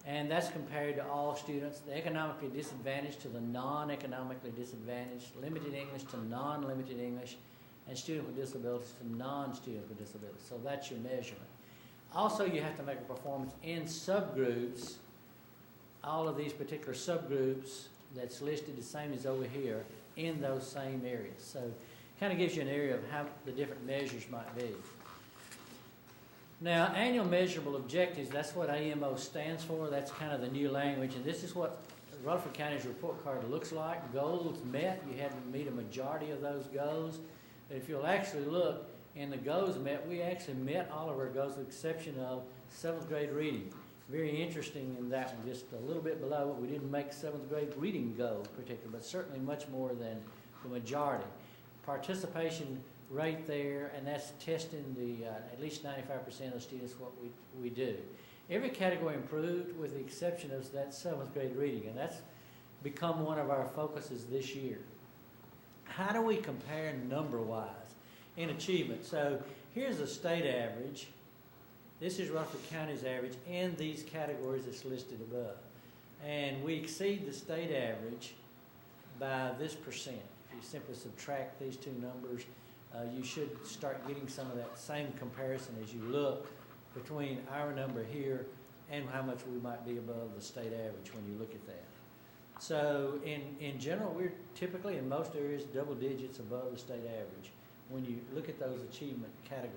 And that's compared to all students, the economically disadvantaged to the non-economically disadvantaged, limited English to non-limited English, and student with disabilities to non-student with disabilities. So that's your measurement. Also, you have to make a performance in subgroups, all of these particular subgroups that's listed the same as over here in those same areas. So it kind of gives you an area of how the different measures might be. Now, annual measurable objectives, that's what AMO stands for. That's kind of the new language. And this is what Rutherford County's report card looks like. Goals met. You had to meet a majority of those goals. But if you'll actually look in the goals met, we actually met all of our goals with the exception of 7th grade reading. very interesting in that one, just a little bit below. We didn't make seventh grade reading go particularly, but certainly much more than the majority. Participation rate there, and that's testing the at least 95% of the students what we do. Every category improved with the exception of that seventh grade reading, and that's become one of our focuses this year. How do we compare number-wise in achievement? So here's the state average. This is Rutherford County's average in these categories that's listed above. And we exceed the state average by this percent. If you simply subtract these two numbers, you should start getting some of that same comparison as you look between our number here and how much we might be above the state average when you look at that. So in general, we're typically in most areas double digits above the state average when you look at those achievement categories.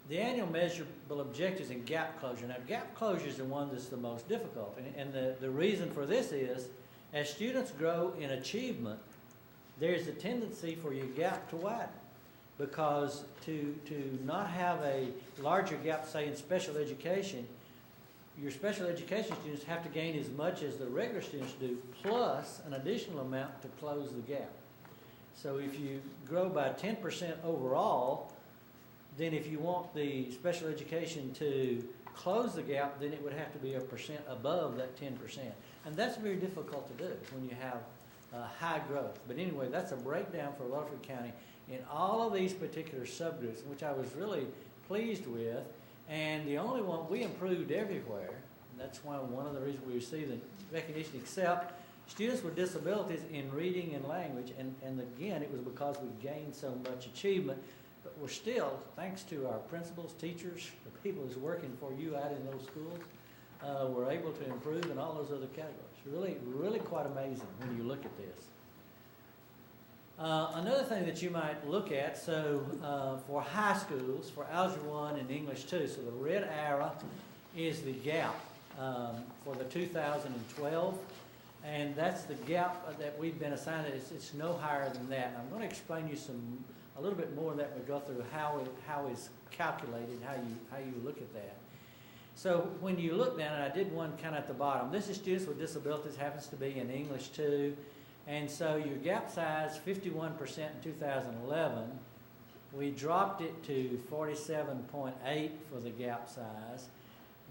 The annual measurable objectives and gap closure. Now, gap closure is the one that's the most difficult. And the reason for this is, as students grow in achievement, there's a tendency for your gap to widen. Because to not have a larger gap, say, in special education, your special education students have to gain as much as the regular students do, plus an additional amount to close the gap. So if you grow by 10% overall, then if you want the special education to close the gap, then it would have to be 1% above that 10%. And that's very difficult to do when you have high growth. But anyway, that's a breakdown for Rutherford County in all of these particular subgroups, which I was really pleased with. And the only one, we improved everywhere. And that's why one of the reasons we received the recognition, except students with disabilities in reading and language. And again, it was because we gained so much achievement. But we're still, thanks to our principals, teachers, the people who's working for you out in those schools, we're able to improve in all those other categories. Really, really quite amazing when you look at this. Another thing that you might look at, so for high schools, for Algebra 1 and English 2, so the red arrow is the gap for the 2012, and that's the gap that we've been assigned. It's no higher than that. And I'm going to explain you a little bit more of that when we go through how it's calculated, how you look at that. So when you look down, and I did one kind of at the bottom, this is students with disabilities, happens to be in English 2. And so your gap size, 51% in 2011. We dropped it to 47.8 for the gap size.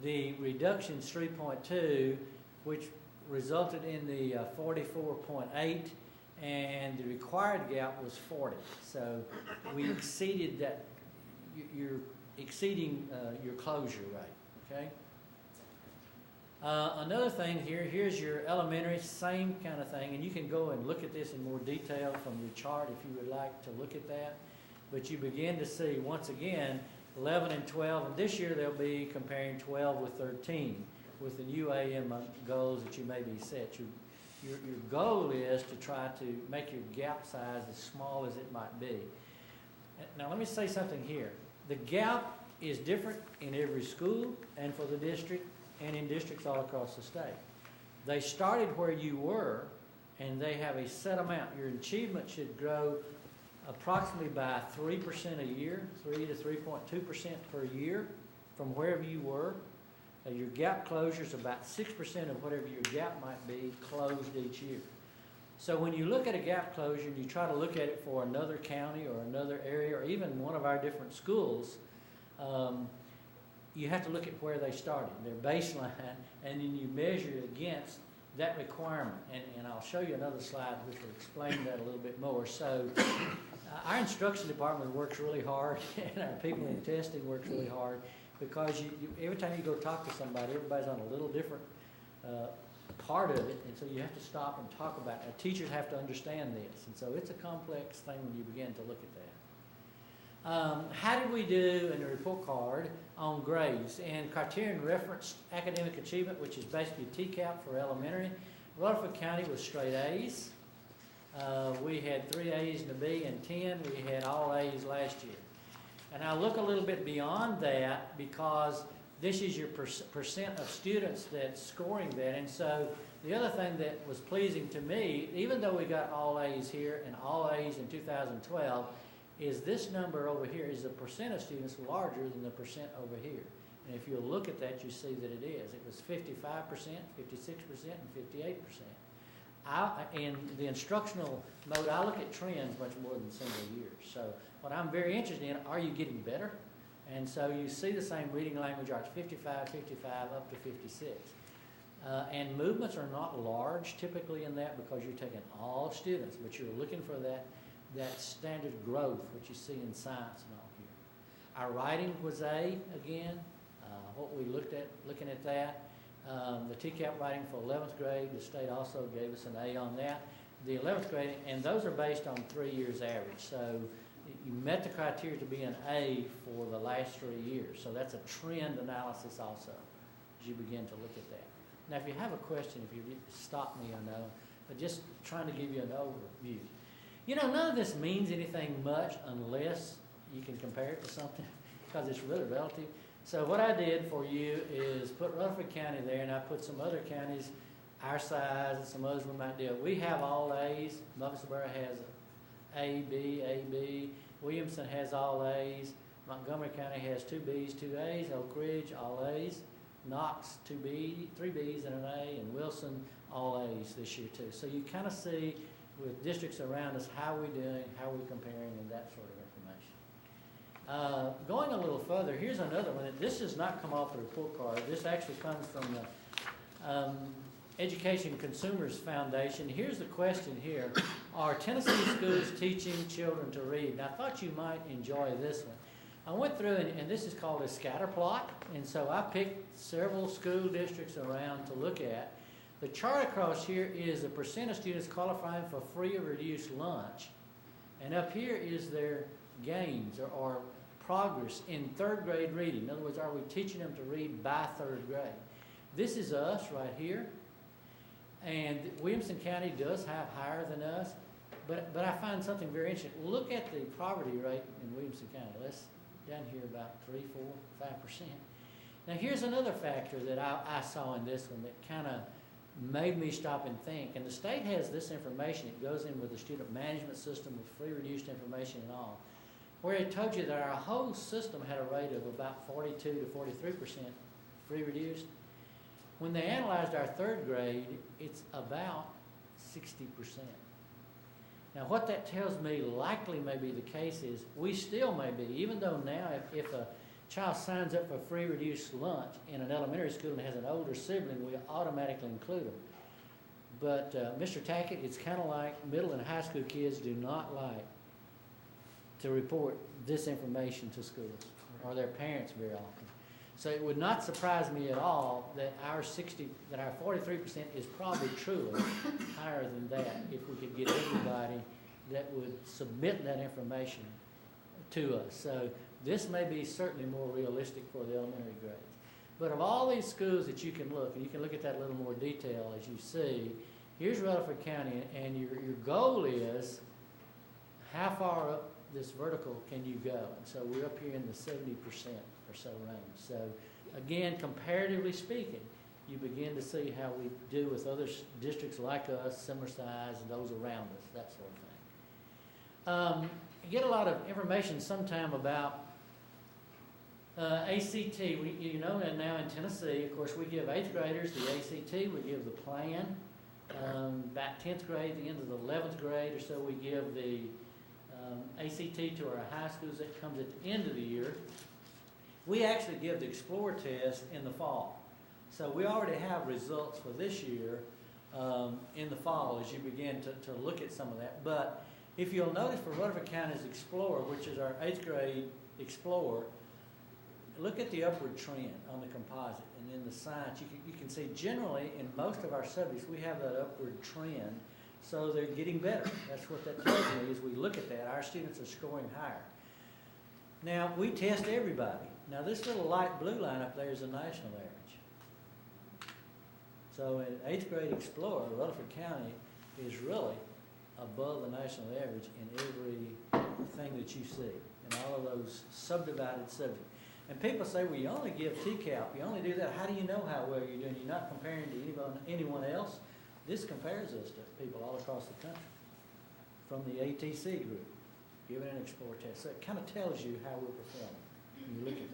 The reduction's 3.2, which resulted in the 44.8, and the required gap was 40. So we exceeded that. You're exceeding your closure rate, okay? Another thing here's your elementary, same kind of thing, and you can go and look at this in more detail from your chart if you would like to look at that. But you begin to see, once again, 11 and 12, and this year they'll be comparing 12 with 13 with the new AM goals that you may be set. Your goal is to try to make your gap size as small as it might be. Now let me say something here. The gap is different in every school and for the district and in districts all across the state. They started where you were, and they have a set amount. Your achievement should grow approximately by 3% a year, 3 to 3.2% per year from wherever you were. Your gap closure is about 6% of whatever your gap might be closed each year. So when you look at a gap closure and you try to look at it for another county or another area or even one of our different schools, you have to look at where they started, their baseline, and then you measure it against that requirement. And I'll show you another slide which will explain that a little bit more. So our instruction department works really hard, and our people in testing works really hard, because every time you go talk to somebody, everybody's on a little different part of it, and so you have to stop and talk about it. Teachers have to understand this, and so it's a complex thing when you begin to look at that. How did we do in the report card on grades? And Criterion referenced academic achievement, which is basically TCAP for elementary. Rutherford County was straight A's. We had 3 A's and a B and 10. We had all A's last year. And I'll look a little bit beyond that because this is your percent of students that's scoring that. And so the other thing that was pleasing to me, even though we got all A's here and all A's in 2012, is this number over here is the percent of students larger than the percent over here. And if you'll look at that, you see that it is. It was 55%, 56%, and 58%. In the instructional mode, I look at trends much more than single years. So what I'm very interested in, are you getting better? And so you see the same reading language arts, 55, 55, up to 56. And movements are not large typically in that because you're taking all students, but you're looking for that standard growth, which you see in science and all here. Our writing was A again. What we looking at that. The TCAP writing for 11th grade, the state also gave us an A on that. The 11th grade, and those are based on 3 years average. So you met the criteria to be an A for the last 3 years. So that's a trend analysis also as you begin to look at that. Now, if you have a question, if you stop me, I know, but just trying to give you an overview. You know, none of this means anything much unless you can compare it to something because it's really relative. So what I did for you is put Rutherford County there, and I put some other counties our size and some others we might deal. We have all A's. Murfreesboro has A, B, A, B. Williamson has all A's. Montgomery County has 2 B's, 2 A's. Oak Ridge, all A's. Knox, 2 B, 3 B's and an A. And Wilson, all A's this year too. So you kind of see with districts around us how we're doing, how we're comparing, and that sort of information. Going a little further, here's another one. This does not come off the report card. This actually comes from the Education Consumers Foundation. Here's the question here. Are Tennessee schools teaching children to read? And I thought you might enjoy this one. I went through, and this is called a scatter plot. And so I picked several school districts around to look at. The chart across here is the percent of students qualifying for free or reduced lunch. And up here is their gains or progress in 3rd grade reading. In other words, are we teaching them to read by 3rd grade? This is us right here. And Williamson County does have higher than us. But I find something very interesting. Look at the poverty rate in Williamson County. Let's down here about 3, 4, 5%. Now here's another factor that I saw in this one that kind of made me stop and think. And the state has this information. It goes in with the student management system with free reduced information and all, where it told you that our whole system had a rate of about 42 to 43% free reduced. When they analyzed our 3rd grade, it's about 60%. Now what that tells me likely may be the case is we still may be, even though now if a child signs up for free reduced lunch in an elementary school and has an older sibling, we automatically include them. But Mr. Tackett, it's kind of like middle and high school kids do not like to report this information to schools or their parents very often. So it would not surprise me at all that our 43% is probably truly higher than that if we could get everybody that would submit that information to us. So this may be certainly more realistic for the elementary grades. But of all these schools that you can look, and you can look at that in a little more detail as you see, here's Rutherford County, and your goal is how far up this vertical can you go? And so we're up here in the 70% or so range. So again, comparatively speaking, you begin to see how we do with other districts like us, similar size, and those around us, that sort of thing. You get a lot of information sometime about ACT. You know that now in Tennessee, of course, we give 8th graders the ACT, we give the plan. About 10th grade, the end of the 11th grade or so, we give the ACT to our high schools. That comes at the end of the year. We actually give the Explorer test in the fall. So we already have results for this year in the fall as you begin to look at some of that. But if you'll notice for Rutherford County's Explorer, which is our 8th grade Explorer, look at the upward trend on the composite. And in the science, you can see generally in most of our subjects we have that upward trend. So they're getting better. That's what that tells me is we look at that. Our students are scoring higher. Now, we test everybody. Now, this little light blue line up there is a national average. So in 8th grade Explorer, Rutherford County is really above the national average in everything that you see, in all of those subdivided subjects. And people say, well, you only give TCAP, you only do that. How do you know how well you're doing? You're not comparing to anyone else. This compares us to people all across the country from the ATC group, giving an Explorer test. So it kind of tells you how we're performing when you look at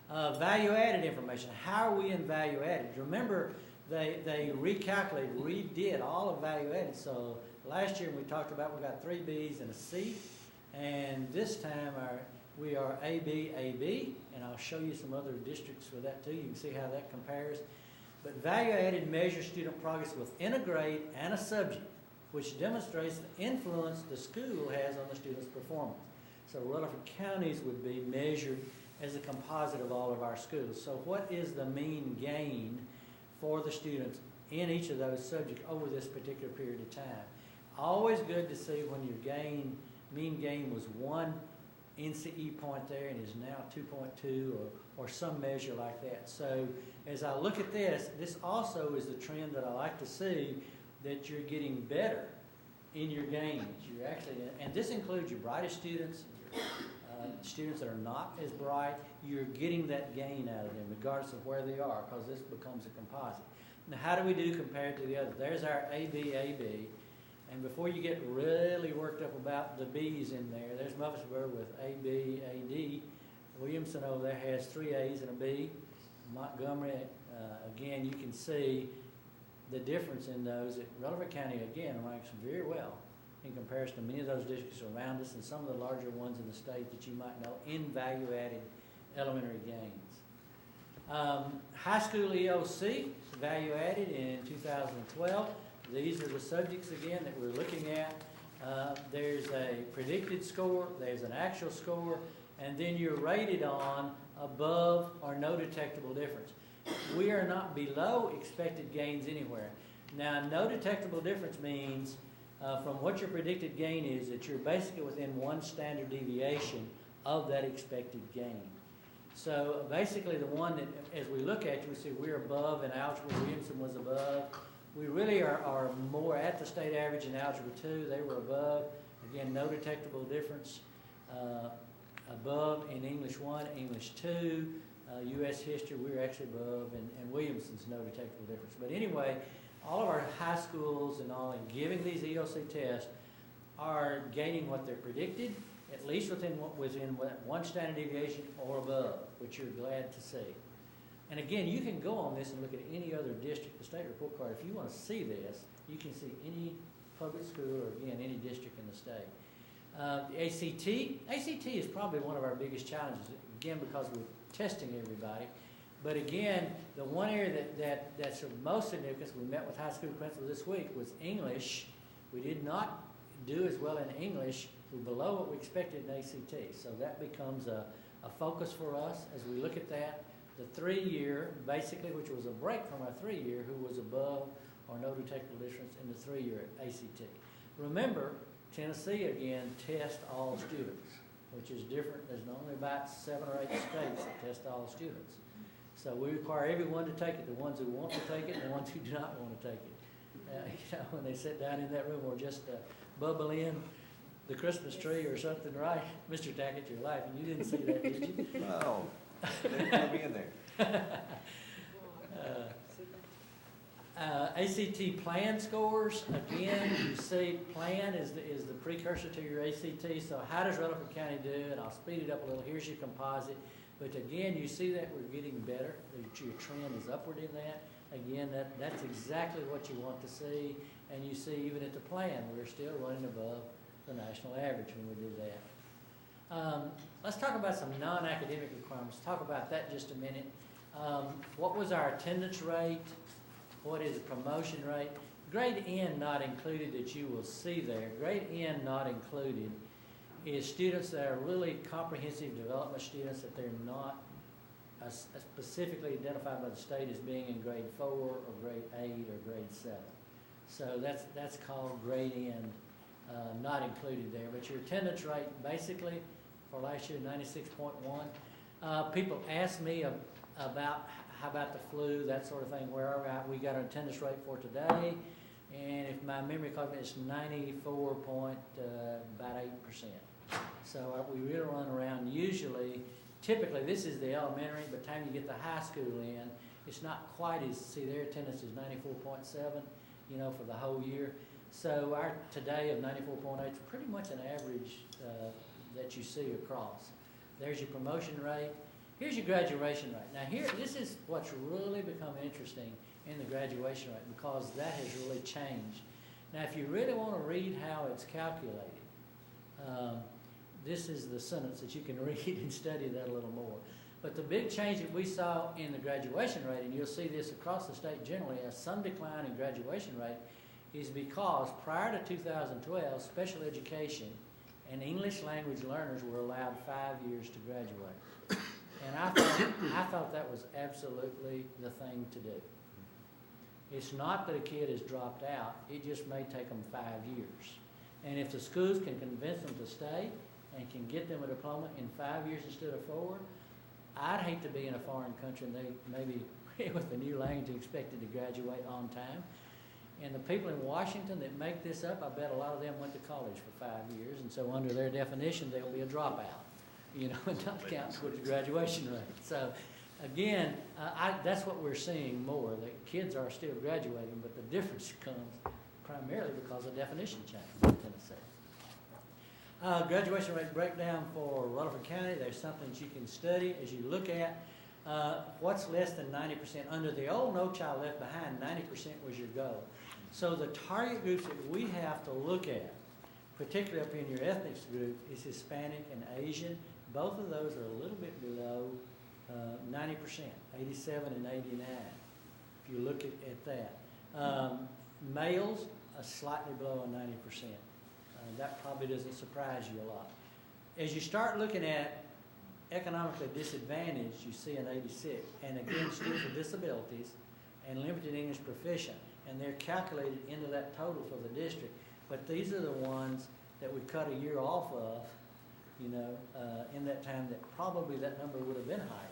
Value-added information. How are we in value-added? Remember, they recalculated, redid all of value-added. So last year we talked about we got 3 Bs and a C, and this time we are AB, AB, and I'll show you some other districts with that too. You can see how that compares. But value-added measures student progress within a grade and a subject, which demonstrates the influence the school has on the student's performance. So Rutherford counties would be measured as a composite of all of our schools. So what is the mean gain for the students in each of those subjects over this particular period of time? Always good to see when your mean gain was 1 NCE point there and is now 2.2 or some measure like that. So as I look at this, this also is the trend that I like to see, that you're getting better in your gains. You're actually, and this includes your brightest students, your students that are not as bright. You're getting that gain out of them regardless of where they are, because this becomes a composite. Now, how do we do compared to the other? There's our AB. And before you get really worked up about the B's in there, there's Muffinsburg with AB, AD. Williamson over there has 3 A's and a B. Montgomery, again, you can see the difference in those. Rutherford County, again, ranks very well in comparison to many of those districts around us and some of the larger ones in the state that you might know in value-added elementary gains. High school EOC, value-added in 2012. These are the subjects, again, that we're looking at. There's a predicted score, there's an actual score, and then you're rated on above or no detectable difference. We are not below expected gains anywhere. Now, no detectable difference means from what your predicted gain is, that you're basically within 1 standard deviation of that expected gain. So basically the one that, as we look at you, we see we're above in algebra. Williamson was above. We really are more at the state average in Algebra 2. They were above. Again, no detectable difference. Above in English 1, English 2, U.S. History, we were actually above, and Williamson's no detectable difference. But anyway, all of our high schools and all in giving these EOC tests are gaining what they're predicted, at least within 1 standard deviation or above, which you're glad to see. And again, you can go on this and look at any other district, the state report card. If you want to see this, you can see any public school or, again, any district in the state. The ACT is probably one of our biggest challenges, again, because we're testing everybody. But again, the one area that's of most significance, we met with high school principals this week, was English. We did not do as well in English. We're below what we expected in ACT. So that becomes a focus for us as we look at that. The 3-year, basically, which was a break from our 3-year, who was above or no detectable difference in the 3-year ACT. Remember, Tennessee, again, tests all students, which is different. There's only about 7 or 8 states that test all students. So we require everyone to take it, the ones who want to take it and the ones who do not want to take it. When they sit down in that room or just bubble in the Christmas tree or something, right? Mr. Tackett, you're laughing. You didn't see that, did you? No, they're gonna be in there. ACT plan scores, again, you see plan is the precursor to your ACT. So how does Rutherford County do? And I'll speed it up a little. Here's your composite. But again, you see that we're getting better. Your trend is upward in that. Again, that's exactly what you want to see. And you see even at the plan, we're still running above the national average when we do that. Let's talk about some non-academic requirements. Talk about that just a minute. What was our attendance rate? What is the promotion rate? Grade N not included that you will see there. Grade N not included is students that are really comprehensive development students, that they're not specifically identified by the state as being in grade 4 or grade 8 or grade 7. So that's called grade N, not included there. But your attendance rate basically for last year, 96.1. People ask me about how about the flu, that sort of thing. Where are we at? We got an attendance rate for today, and if my memory calls me, it's 94 point about 8%. So we really run around usually. Typically, this is the elementary. By the time you get the high school in, it's not quite as. See, their attendance is 94.7. You know, for the whole year. So our today of 94.8 is pretty much an average that you see across. There's your promotion rate. Here's your graduation rate. Now this is what's really become interesting in the graduation rate, because that has really changed. Now if you really want to read how it's calculated, this is the sentence that you can read and study that a little more. But the big change that we saw in the graduation rate, and you'll see this across the state generally, as some decline in graduation rate, is because prior to 2012, special education and English language learners were allowed 5 years to graduate. And I thought that was absolutely the thing to do. It's not that a kid has dropped out, it just may take them 5 years. And if the schools can convince them to stay and can get them a diploma in 5 years instead of 4, I'd hate to be in a foreign country and they maybe with a new language expected to graduate on time. And the people in Washington that make this up, I bet a lot of them went to college for 5 years, and so under their definition, they'll be a dropout, you know, and not count towards the graduation rate. So again, that's what we're seeing more. The kids are still graduating, but the difference comes primarily because of definition change in Tennessee. Graduation rate breakdown for Rutherford County, there's something that you can study as you look at what's less than 90%. Under the old No Child Left Behind, 90% was your goal. So the target groups that we have to look at, particularly up in your ethnics group, is Hispanic and Asian. Both of those are a little bit below 90%, 87 and 89, if you look at that. Males are slightly below 90%. That probably doesn't surprise you a lot. As you start looking at economically disadvantaged, you see an 86. And again, students with disabilities and limited English proficient. And they're calculated into that total for the district. But these are the ones that we cut a year off of, you know, in that time, that probably that number would have been higher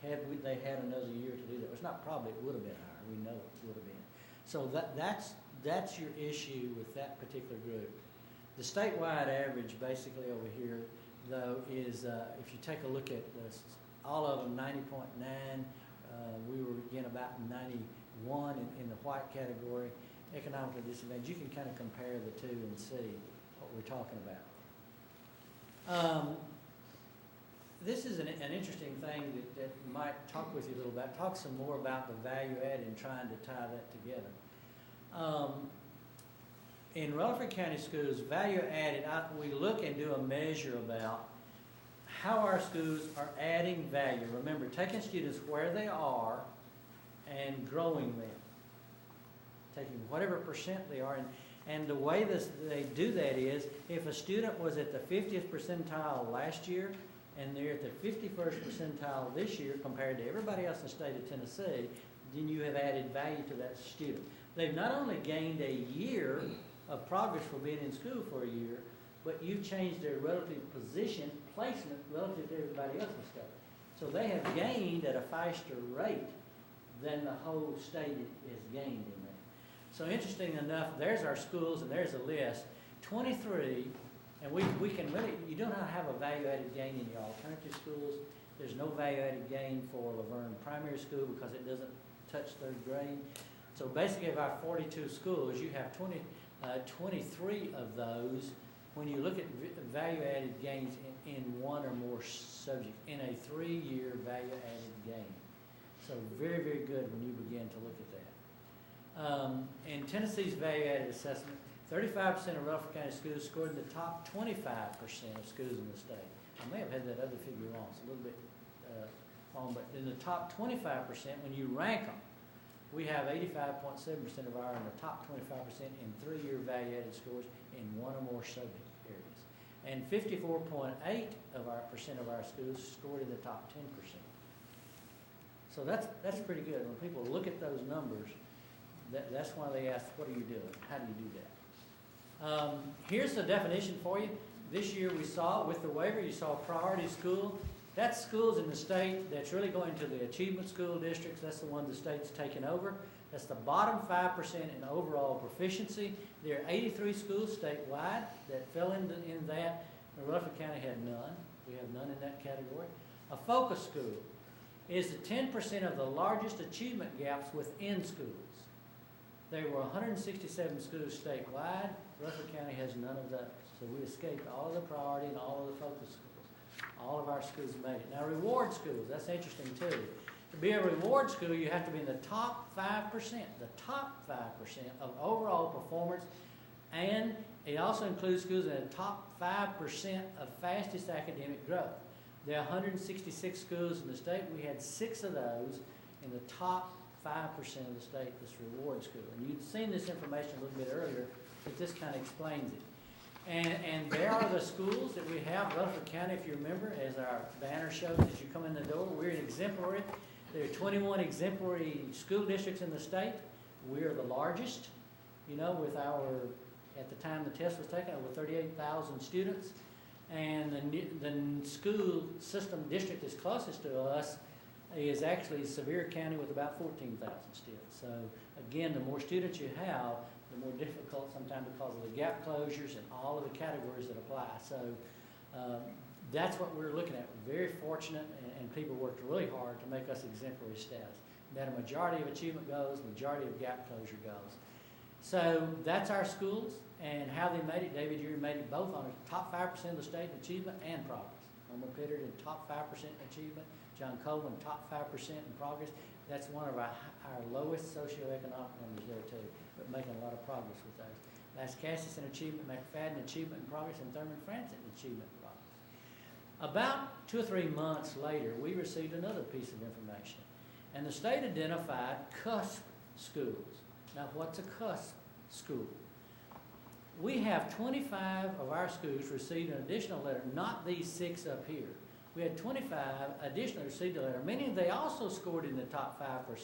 had they had another year to do that. It's not probably, it would have been higher. We know it would have been. So that's your issue with that particular group. The statewide average basically over here, though, is if you take a look at all of them, 90.9. We were, again, about 91 in the white category, economically disadvantaged. You can kind of compare the two and see what we're talking about. This is an interesting thing that might talk with you a little bit. Talk some more about the value added and trying to tie that together. In Rutherford County Schools, value added, we look and do a measure about how our schools are adding value. Remember, taking students where they are and growing them. Taking whatever percent they are. And the way they do that is, if a student was at the 50th percentile last year, and they're at the 51st percentile this year compared to everybody else in the state of Tennessee, then you have added value to that student. They've not only gained a year of progress for being in school for a year, but you've changed their relative position, placement relative to everybody else in the state. So they have gained at a faster rate than the whole state has gained in that. So interesting enough, there's our schools and there's a list. 23, and we can really, you do not have a value-added gain in your alternative schools. There's no value-added gain for Laverne Primary School because it doesn't touch third grade. So basically of our 42 schools, you have 23 of those when you look at value-added gains in one or more subjects in a 3-year value-added gain. So very, very good when you begin to look at that. In Tennessee's value-added assessment, 35% of Rutherford County schools scored in the top 25% of schools in the state. I may have had that other figure wrong, it's a little bit wrong, but in the top 25%, when you rank them, we have 85.7% of our in the top 25% in 3-year value-added scores in one or more subject areas. And 54.8% of our schools scored in the top 10%. So that's pretty good. When people look at those numbers, that's why they ask, what are you doing? How do you do that? Here's the definition for you. This year we saw, with the waiver, you saw priority school. That's schools in the state that's really going to the achievement school districts. That's the one the state's taken over. That's the bottom 5% in overall proficiency. There are 83 schools statewide that fell in that. Rutherford County had none. We have none in that category. A focus school is the 10% of the largest achievement gaps within schools. There were 167 schools statewide. Rutherford County has none of those. So we escaped all of the priority and all of the focus schools. All of our schools made it. Now, reward schools, that's interesting too. To be a reward school, you have to be in the top 5%, the top 5% of overall performance, and it also includes schools in the top 5% of fastest academic growth. There are 166 schools in the state. We had 6 of those in the top 5% of the state, this reward school. And you've seen this information a little bit earlier, but this kind of explains it. And there are the schools that we have, Rutherford County, if you remember, as our banner shows as you come in the door. We're an exemplary. There are 21 exemplary school districts in the state. We are the largest, you know, with our, at the time the test was taken, over 38,000 students. And the school system district that's closest to us is actually Sevier County with about 14,000 students. So again, the more students you have, the more difficult sometimes because of the gap closures and all of the categories that apply. So that's what we're looking at. We're very fortunate, and people worked really hard to make us exemplary status. Met a majority of achievement goals, majority of gap closure goals. So that's our schools and how they made it. David, you made it both on the top 5% of the state in achievement and progress. Homer Pittard in top 5% achievement, John Coleman top 5% in progress. That's one of our lowest socioeconomic numbers there too, but making a lot of progress with those. Lascassas in achievement, McFadden achievement and progress, and Thurman Francis in achievement and progress. About 2 or 3 months later, we received another piece of information, and the state identified CUSP schools. Now, what's a CUSP school? We have 25 of our schools received an additional letter, not these 6 up here. We had 25 additionally received a letter, meaning they also scored in the top 5%,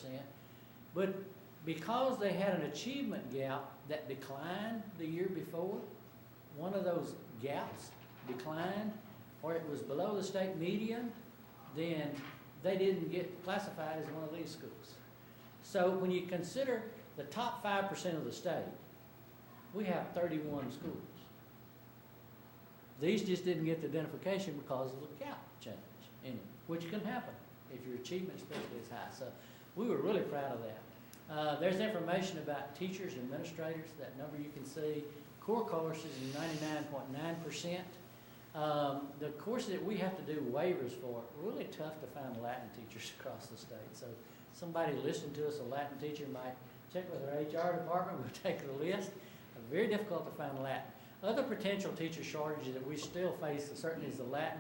but because they had an achievement gap that declined the year before, one of those gaps declined, or it was below the state median, then they didn't get classified as one of these schools. So when you consider the top 5% of the state, we have 31 schools. These just didn't get the identification because of the gap change in it, which can happen if your achievement especially is high. So we were really proud of that. There's information about teachers, administrators, that number you can see. Core courses is 99.9%. The courses that we have to do waivers for, really tough to find Latin teachers across the state. So somebody listening to us, a Latin teacher, might check with our HR department, we'll take the list. Very difficult to find Latin. Other potential teacher shortages that we still face certainly is the Latin.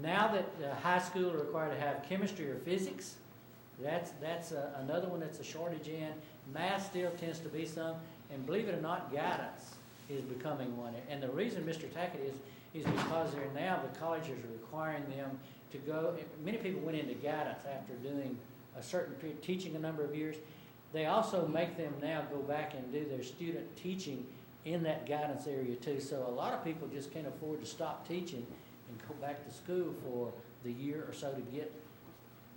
Now that high school are required to have chemistry or physics, that's another one that's a shortage in. Math still tends to be some, and believe it or not, guidance is becoming one. And the reason, Mr. Tackett, is because they're now, the colleges are requiring them to go, many people went into guidance after doing a certain period, teaching a number of years. They also make them now go back and do their student teaching in that guidance area too. So a lot of people just can't afford to stop teaching and go back to school for the year or so to get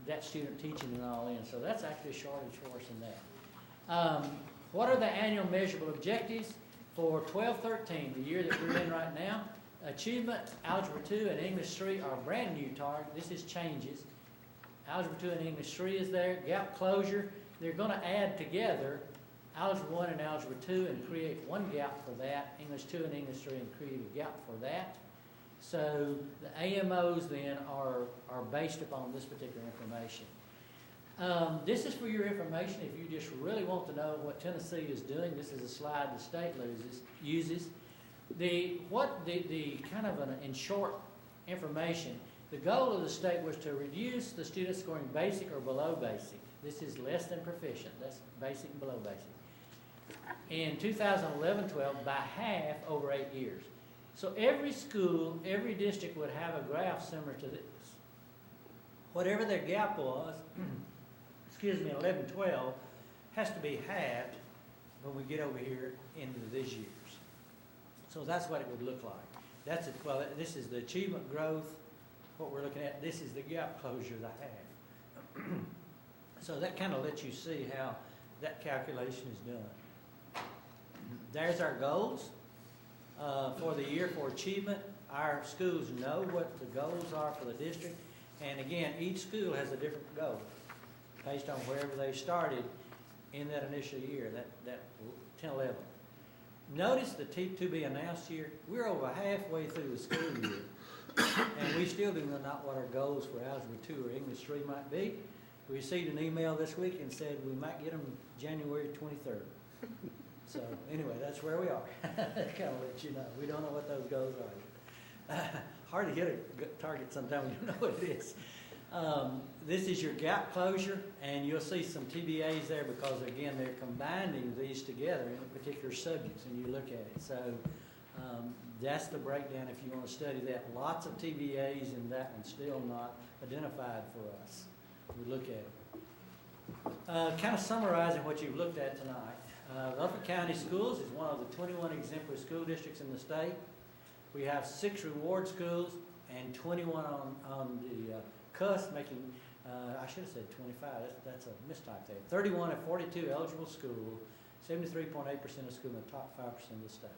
that student teaching and all in. So that's actually a shortage for us in that. What are the annual measurable objectives for 12-13, the year that we're in right now? Achievement, Algebra 2 and English 3 are brand new target. This is changes. Algebra 2 and English 3 is there. Gap closure, they're going to add together Algebra 1 and Algebra 2 and create one gap for that. English 2 and English 3 and create a gap for that. So the AMOs then are based upon this particular information. This is for your information if you just really want to know what Tennessee is doing. This is a slide the state uses. In short information, the goal of the state was to reduce the students scoring basic or below basic. This is less than proficient. That's basic and below basic. In 2011-12, by half over 8 years. So every school, every district would have a graph similar to this. Whatever their gap was, excuse me, 11-12, has to be halved when we get over here into these years. So that's what it would look like. This is the achievement growth, what we're looking at. This is the gap closure, the half. So that kind of lets you see how that calculation is done. There's our goals for the year for achievement. Our schools know what the goals are for the district. And again, each school has a different goal based on wherever they started in that initial year, that 10-11. Notice the to be announced here. We're over halfway through the school year, And we still do not know what our goals for Algebra 2 or English 3 might be. We received an email this week and said we might get them January 23rd. So anyway, that's where we are. Kind of let you know. We don't know what those goals are. Hard to hit a target sometimes when you know what it is. This is your gap closure, and you'll see some TBAs there because, again, they're combining these together in particular subjects, and you look at it. So that's the breakdown if you want to study that. Lots of TBAs in that one, still not identified for us. We look at it. Kind of summarizing what you've looked at tonight. Rutherford County Schools is one of the 21 exemplary school districts in the state. We have 6 reward schools and 21 on the cusp, making, I should have said 25, that's a mistype there. 31 of 42 eligible schools, 73.8% of schools in the top 5% of the state.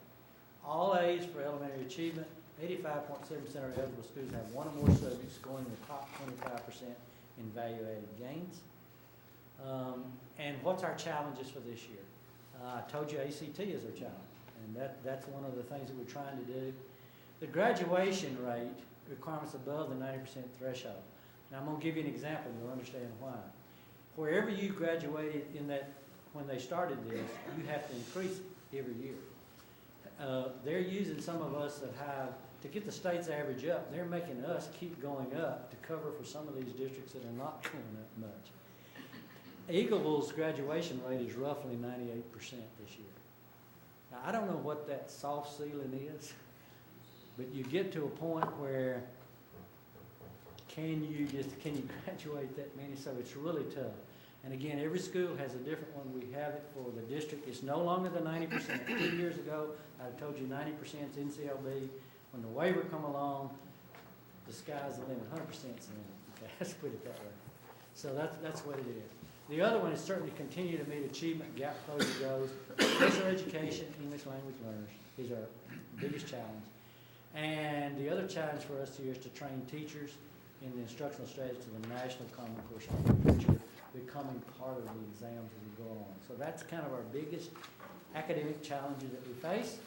All A's for elementary achievement, 85.7% of eligible schools have one or more subjects scoring in the top 25% in value-added gains. And what's our challenges for this year? I told you ACT is our challenge, and that's one of the things that we're trying to do. The graduation rate requirements above the 90% threshold. Now I'm going to give you an example, you'll understand why. Wherever you graduated in that, when they started this, you have to increase it every year. They're using some of us that have, to get the state's average up, they're making us keep going up to cover for some of these districts that are not going up much. Eagleville's graduation rate is roughly 98% this year. Now I don't know what that soft ceiling is, but you get to a point where can you graduate that many? So it's really tough. And again, every school has a different one. We have it for the district. It's no longer the 90%. 2 years ago, I told you 90% is NCLB. When the waiver come along, the sky's the limit. 100% is the limit. Okay, let's put it that way. So that's what it is. The other one is certainly continue to meet achievement gap closure goals. Special education, English language learners is our biggest challenge. And the other challenge for us here is to train teachers in the instructional strategy to the National Common Core standard, which are becoming part of the exams as we go on. So that's kind of our biggest academic challenges that we face.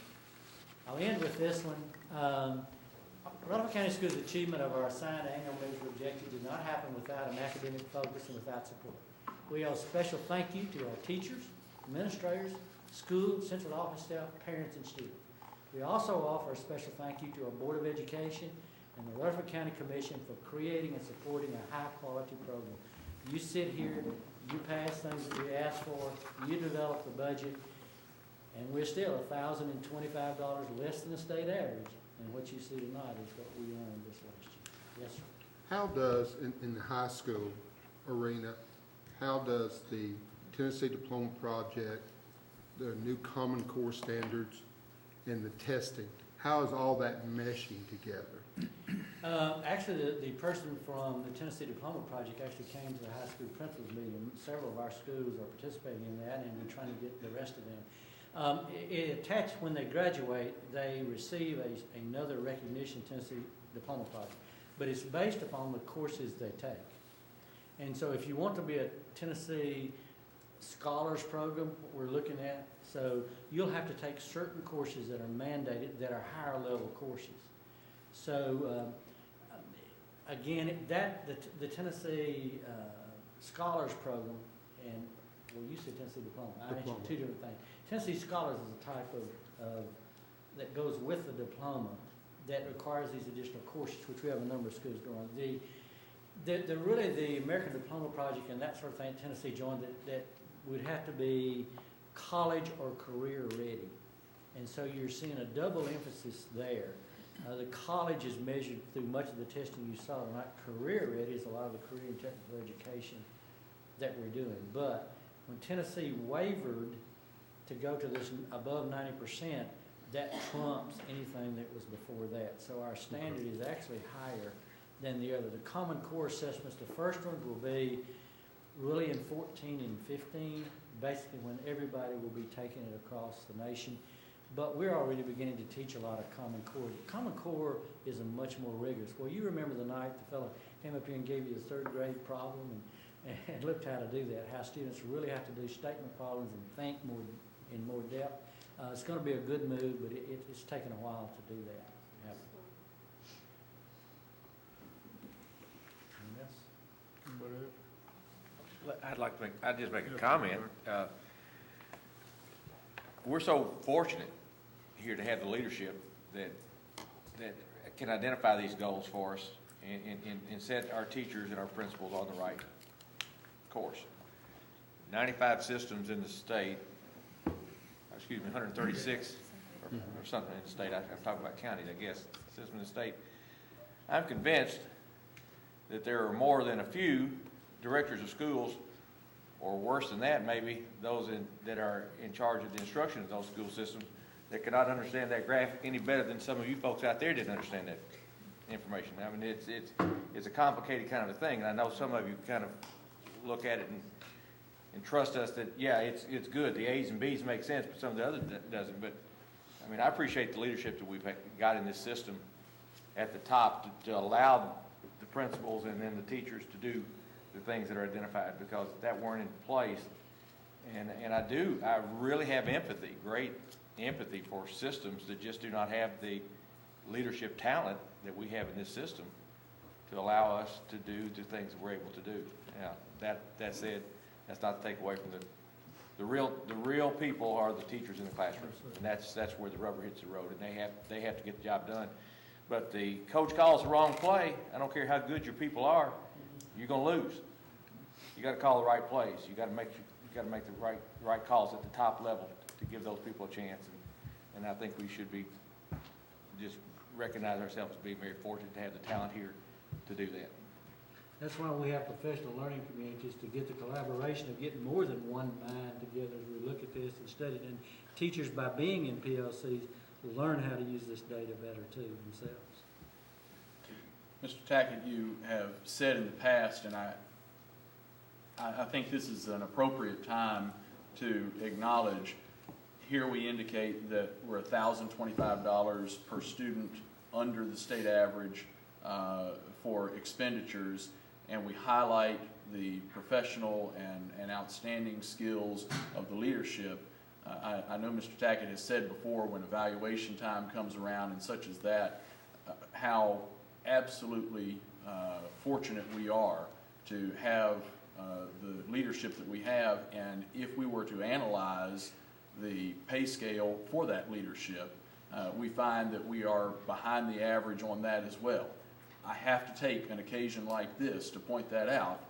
I'll end with this one. Rutherford County Schools' achievement of our assigned annual measure objective did not happen without an academic focus and without support. We owe a special thank you to our teachers, administrators, school, central office staff, parents, and students. We also offer a special thank you to our Board of Education and the Rutherford County Commission for creating and supporting a high-quality program. You sit here, you pass things that we ask for, you develop the budget, and we're still $1,025 less than the state average. And what you see tonight is what we earned this last year. Yes, sir. How does, in the high school arena, how does the Tennessee Diploma Project, the new Common Core standards, and the testing, how is all that meshing together? Actually, the person from the Tennessee Diploma Project actually came to the high school principals meeting. Several of our schools are participating in that, and we're trying to get the rest of them. It attached, when they graduate, they receive another recognition, Tennessee Diploma Project, but it's based upon the courses they take. And so if you want to be a Tennessee Scholars Program, what we're looking at, so you'll have to take certain courses that are mandated, that are higher level courses. So again, the Tennessee Scholars Program, and well, you said Tennessee Diploma. I mentioned two different things. Tennessee Scholars is a type of that goes with the diploma that requires these additional courses, which we have a number of schools doing. Really the American Diploma Project and that sort of thing, Tennessee joined that would have to be college or career ready. And so you're seeing a double emphasis there. The college is measured through much of the testing you saw tonight. Career ready is a lot of the career and technical education that we're doing. But when Tennessee wavered to go to this above 90%, that trumps anything that was before that. So our standard is actually higher than the other. The Common Core assessments, the first one will be really in 14 and 15, basically when everybody will be taking it across the nation. But we're already beginning to teach a lot of Common Core. Common Core is a much more rigorous. Well, you remember the night the fellow came up here and gave you the third grade problem and looked how to do that, how students really have to do statement problems and think in more depth. It's going to be a good move, but it's taken a while to do that. Anybody else? I'd just make a comment. We're so fortunate here to have the leadership that can identify these goals for us and set our teachers and our principals on the right course. 95 systems in the state, 136 or something in the state. I'm talking about counties, I guess, system in the state. I'm convinced that there are more than a few directors of schools, or worse than that, maybe those that are in charge of the instruction of those school systems that cannot understand that graph any better than some of you folks out there didn't understand that information. I mean, it's a complicated kind of a thing, and I know some of you kind of look at it and trust us that, yeah, it's good. The A's and B's make sense, but some of the others doesn't. But, I mean, I appreciate the leadership that we've got in this system at the top to allow the principals and then the teachers to do the things that are identified, because if that weren't in place, and I really have great empathy for systems that just do not have the leadership talent that we have in this system to allow us to do the things that we're able to do. Now, that said, that's not to take away from the real people are the teachers in the classroom, and that's where the rubber hits the road, and they have to get the job done. But the coach calls the wrong play. I don't care how good your people are, you're going to lose. You got to call the right plays. You got to make the right calls at the top level to give those people a chance. And I think we should be just recognize ourselves as being very fortunate to have the talent here to do that. That's why we have professional learning communities, to get the collaboration of getting more than one mind together as we look at this and study it. And teachers, by being in PLCs, learn how to use this data better too themselves. Mr. Tackett, you have said in the past, and I think this is an appropriate time to acknowledge, here we indicate that we're $1,025 per student under the state average for expenditures, and we highlight the professional and outstanding skills of the leadership. I know Mr. Tackett has said before, when evaluation time comes around and such as that, how absolutely fortunate we are to have the leadership that we have, and if we were to analyze the pay scale for that leadership, we find that we are behind the average on that as well. I have to take an occasion like this to point that out,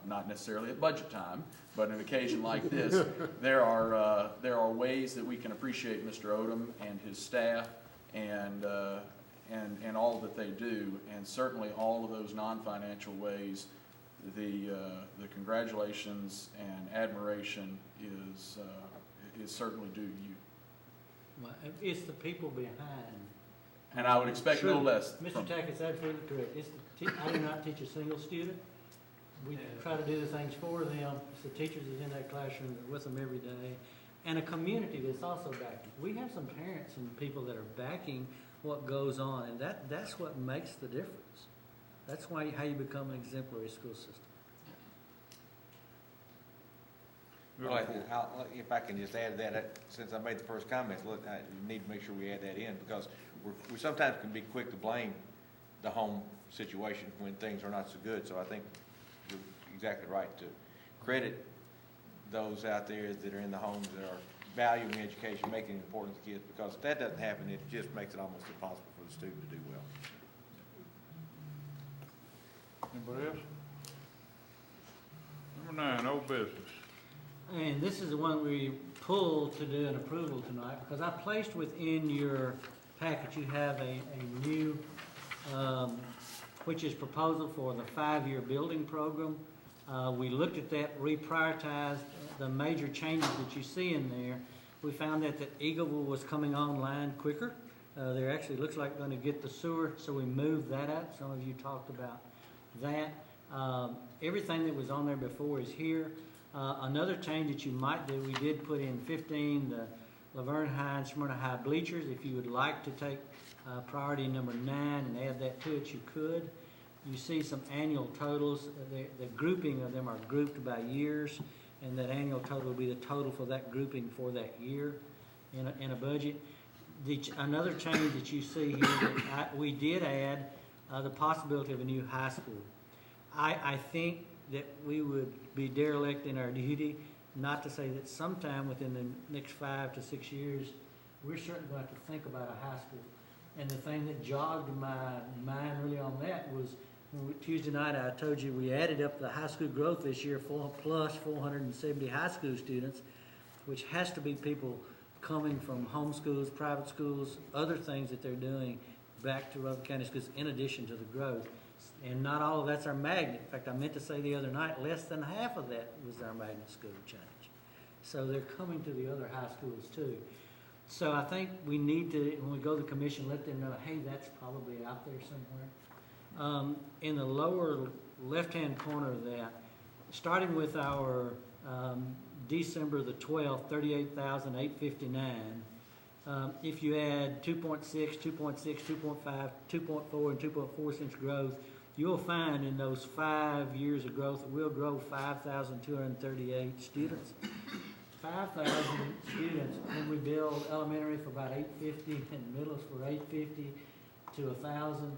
not necessarily at budget time, but an occasion like this, there are ways that we can appreciate Mr. Odom and his staff and all that they do, and certainly all of those non-financial ways. The congratulations and admiration is certainly due to you. Well, it's the people behind. And I would expect no less. Mr. Tackett's absolutely correct. I do not teach a single student. We try to do the things for them. It's the teachers that's in that classroom that are with them every day, and a community that's also backing. We have some parents and people that are backing what goes on, and that's what makes the difference. That's how you become an exemplary school system. Well, if I can just add that, since I made the first comments, look, I need to make sure we add that in, because we sometimes can be quick to blame the home situation when things are not so good. So I think you're exactly right to credit those out there that are in the homes that are valuing education, making it important to kids, because if that doesn't happen, it just makes it almost impossible for the student to do well. Anybody else? Number 9, old business. And this is the one we pulled to do an approval tonight, because I placed within your packet, you have a new, which is proposal for the 5-year building program. We looked at that, reprioritized the major changes that you see in there. We found that Eagleville was coming online quicker. There actually looks like going to get the sewer, so we moved that up. Some of you talked about that. Everything that was on there before is here. Another change that you might do, we did put in 15 the Laverne High and Smyrna High bleachers. If you would like to take priority number 9 and add that to it, you could. You see some annual totals. The grouping of them are grouped by years, and that annual total will be the total for that grouping for that year in a budget. Another change that you see here, that we did add the possibility of a new high school. I think that we would be derelict in our duty, not to say that sometime within the next 5 to 6 years, we're certainly going to have to think about a high school. And the thing that jogged my mind really on that was Tuesday night I told you we added up the high school growth this year, plus 470 high school students, which has to be people coming from home schools, private schools, other things that they're doing back to Rutherford County schools in addition to the growth. And not all of that's our magnet. In fact, I meant to say the other night, less than half of that was our magnet school change. So they're coming to the other high schools too. So I think we need to, when we go to the commission, let them know, hey, that's probably out there somewhere. In the lower left-hand corner of that, starting with our December the 12th, 38,859. If you add 2.6, 2.6, 2.5, 2.4, and 2.4 cents growth, you'll find in those 5 years of growth, we'll grow 5,238 students. 5,000 students when we build elementary for about $850 and middles for $850 to 1,000,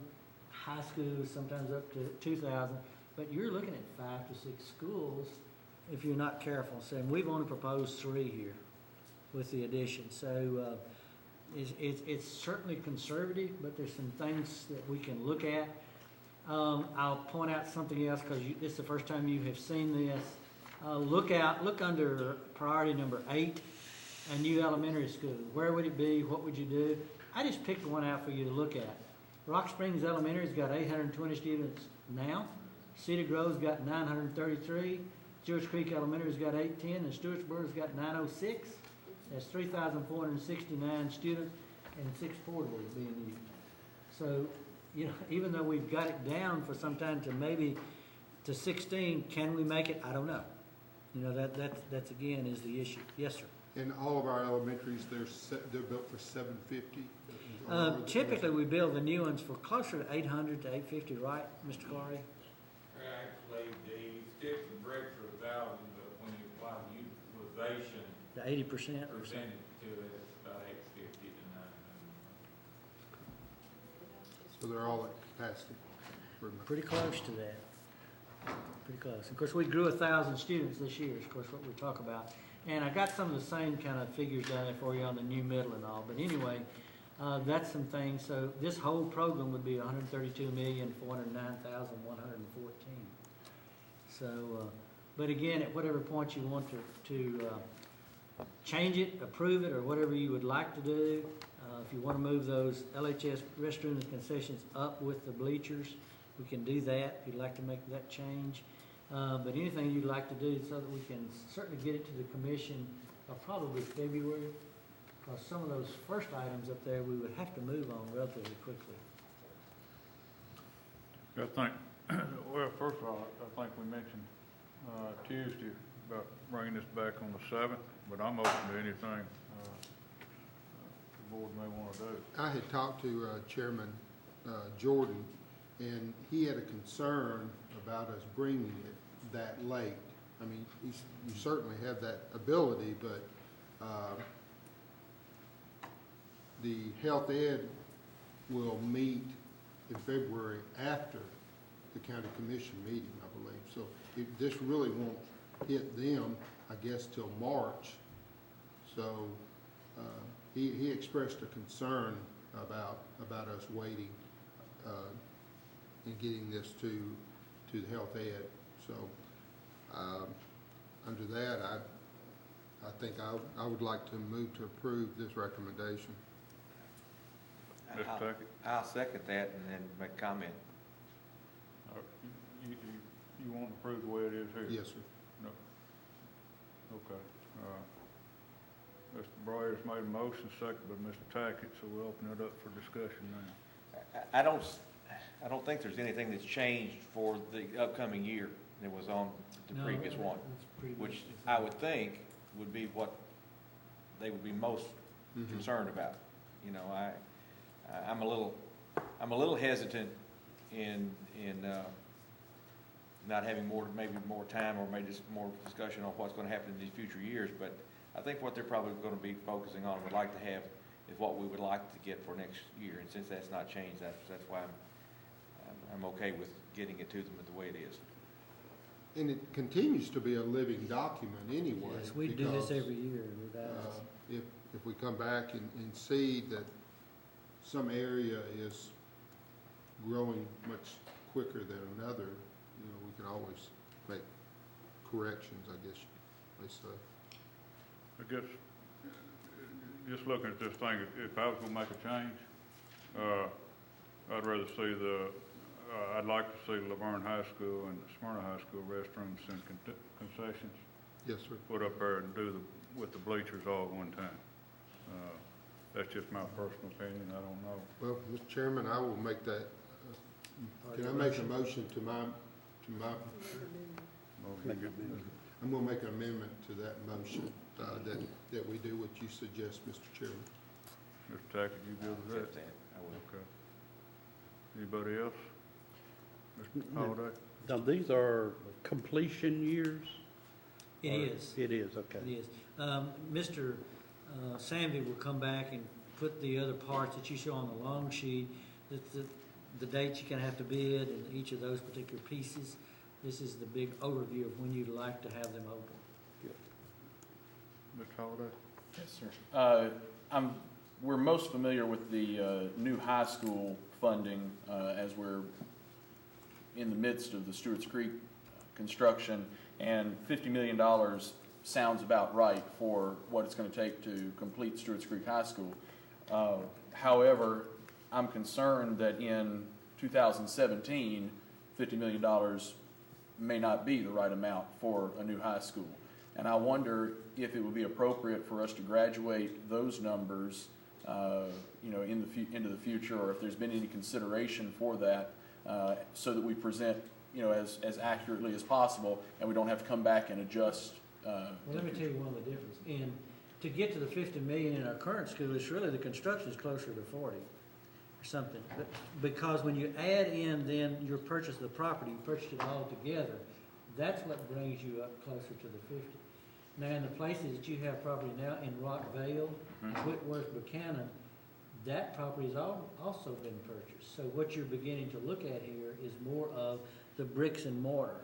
high schools sometimes up to 2,000. But you're looking at 5 to 6 schools if you're not careful. So we've only proposed 3 here with the addition. So it's certainly conservative, but there's some things that we can look at. I'll point out something else because this is the first time you have seen this. Look under priority number 8, a new elementary school. Where would it be? What would you do? I just picked one out for you to look at. Rock Springs Elementary's got 820 students now. Cedar Grove's got 933. Stewart's Creek Elementary's got 810, and Stewartsburg's got 906. That's 3,469 students and 6 portables being used. So, you know, even though we've got it down for some time to maybe to 16, can we make it? I don't know. You know, that's again is the issue. Yes, sir. In all of our elementaries, they're built for 750. Typically, we build the new ones for closer to 800 to 850, right, Mr. Clary? Actually, the sticks and bricks are 1,000, but when you apply utilization The 80% or something. percentage to it, it's about 850 to 900. So they're all at capacity. pretty much. Pretty close to that. Pretty close. Of course, we grew 1,000 students this year, is of course what we talk about. And I got some of the same kind of figures down there for you on the new middle and all. But anyway, that's some things. So this whole program would be $132,409,114. So, but again, at whatever point you want to change it, approve it, or whatever you would like to do, if you want to move those LHS restrooms and concessions up with the bleachers, we can do that if you'd like to make that change. But anything you'd like to do so that we can certainly get it to the commission probably February, because some of those first items up there we would have to move on relatively quickly. I think, well, first of all, I think we mentioned Tuesday about bringing this back on the 7th, but I'm open to anything the board may want to do. I had talked to Chairman Jordan, and he had a concern about us bringing it that late. I mean, you certainly have that ability, but the health ed will meet in February after the county commission meeting, I believe. So this really won't hit them, I guess, till March. So he expressed a concern about us waiting and getting this to the health ed. So under that, I think I would like to move to approve this recommendation. Mr. Tackett? I'll second that and then make a comment. You want to approve the way it is here? Yes, sir. No. Okay. Mr. Briers made a motion, second by Mr. Tackett, so we'll open it up for discussion now. I don't think there's anything that's changed for the upcoming year that was on the previous one, which I would think would be what they would be most concerned about. You know, I'm a little hesitant in not having maybe more time or maybe just more discussion on what's going to happen in these future years. But I think what they're probably going to be focusing on, would like to have, is what we would like to get for next year. And since that's not changed, that's why I'm okay with getting it to them the way it is. And it continues to be a living document anyway. Yes, we do this because, every year, regardless. If we come back and see that some area is growing much quicker than another, you know, we can always make corrections, I guess they say. I guess, just looking at this thing, if I was gonna make a change, I'd rather see I'd like to see Laverne High School and Smyrna High School restrooms and concessions Yes, sir. put up there and do with the bleachers all at one time. That's just my personal opinion, I don't know. Well, Mr. Chairman, I will make that, can I make a motion to my, I'm gonna make an amendment to that motion, that we do what you suggest, Mr. Chairman. Mr. Tackett, you good with that? Okay. Anybody else? Mr. Holliday? Now, these are completion years? It is. It is, okay. It is. Mr. Samby will come back and put the other parts that you show on the loan sheet, the dates you're gonna have to bid and each of those particular pieces. This is the big overview of when you'd like to have them open. Mr. Holliday? Yes, sir. We're most familiar with the new high school funding as we're in the midst of the Stewart's Creek construction, and $50 million sounds about right for what it's going to take to complete Stewart's Creek High School. However, I'm concerned that in 2017, $50 million may not be the right amount for a new high school. And I wonder if it would be appropriate for us to graduate those numbers, you know, into the future, or if there's been any consideration for that, so that we present, you know, as accurately as possible, and we don't have to come back and adjust. Well, let me tell you one of the differences. To get to the 50 million in our current school, it's really the construction is closer to 40 or something. But because when you add in then your purchase of the property, you purchase it all together, that's what brings you up closer to the 50. Now, in the places that you have property now in Rock Vale, Whitworth, Buchanan, that property has also been purchased. So what you're beginning to look at here is more of the bricks and mortar,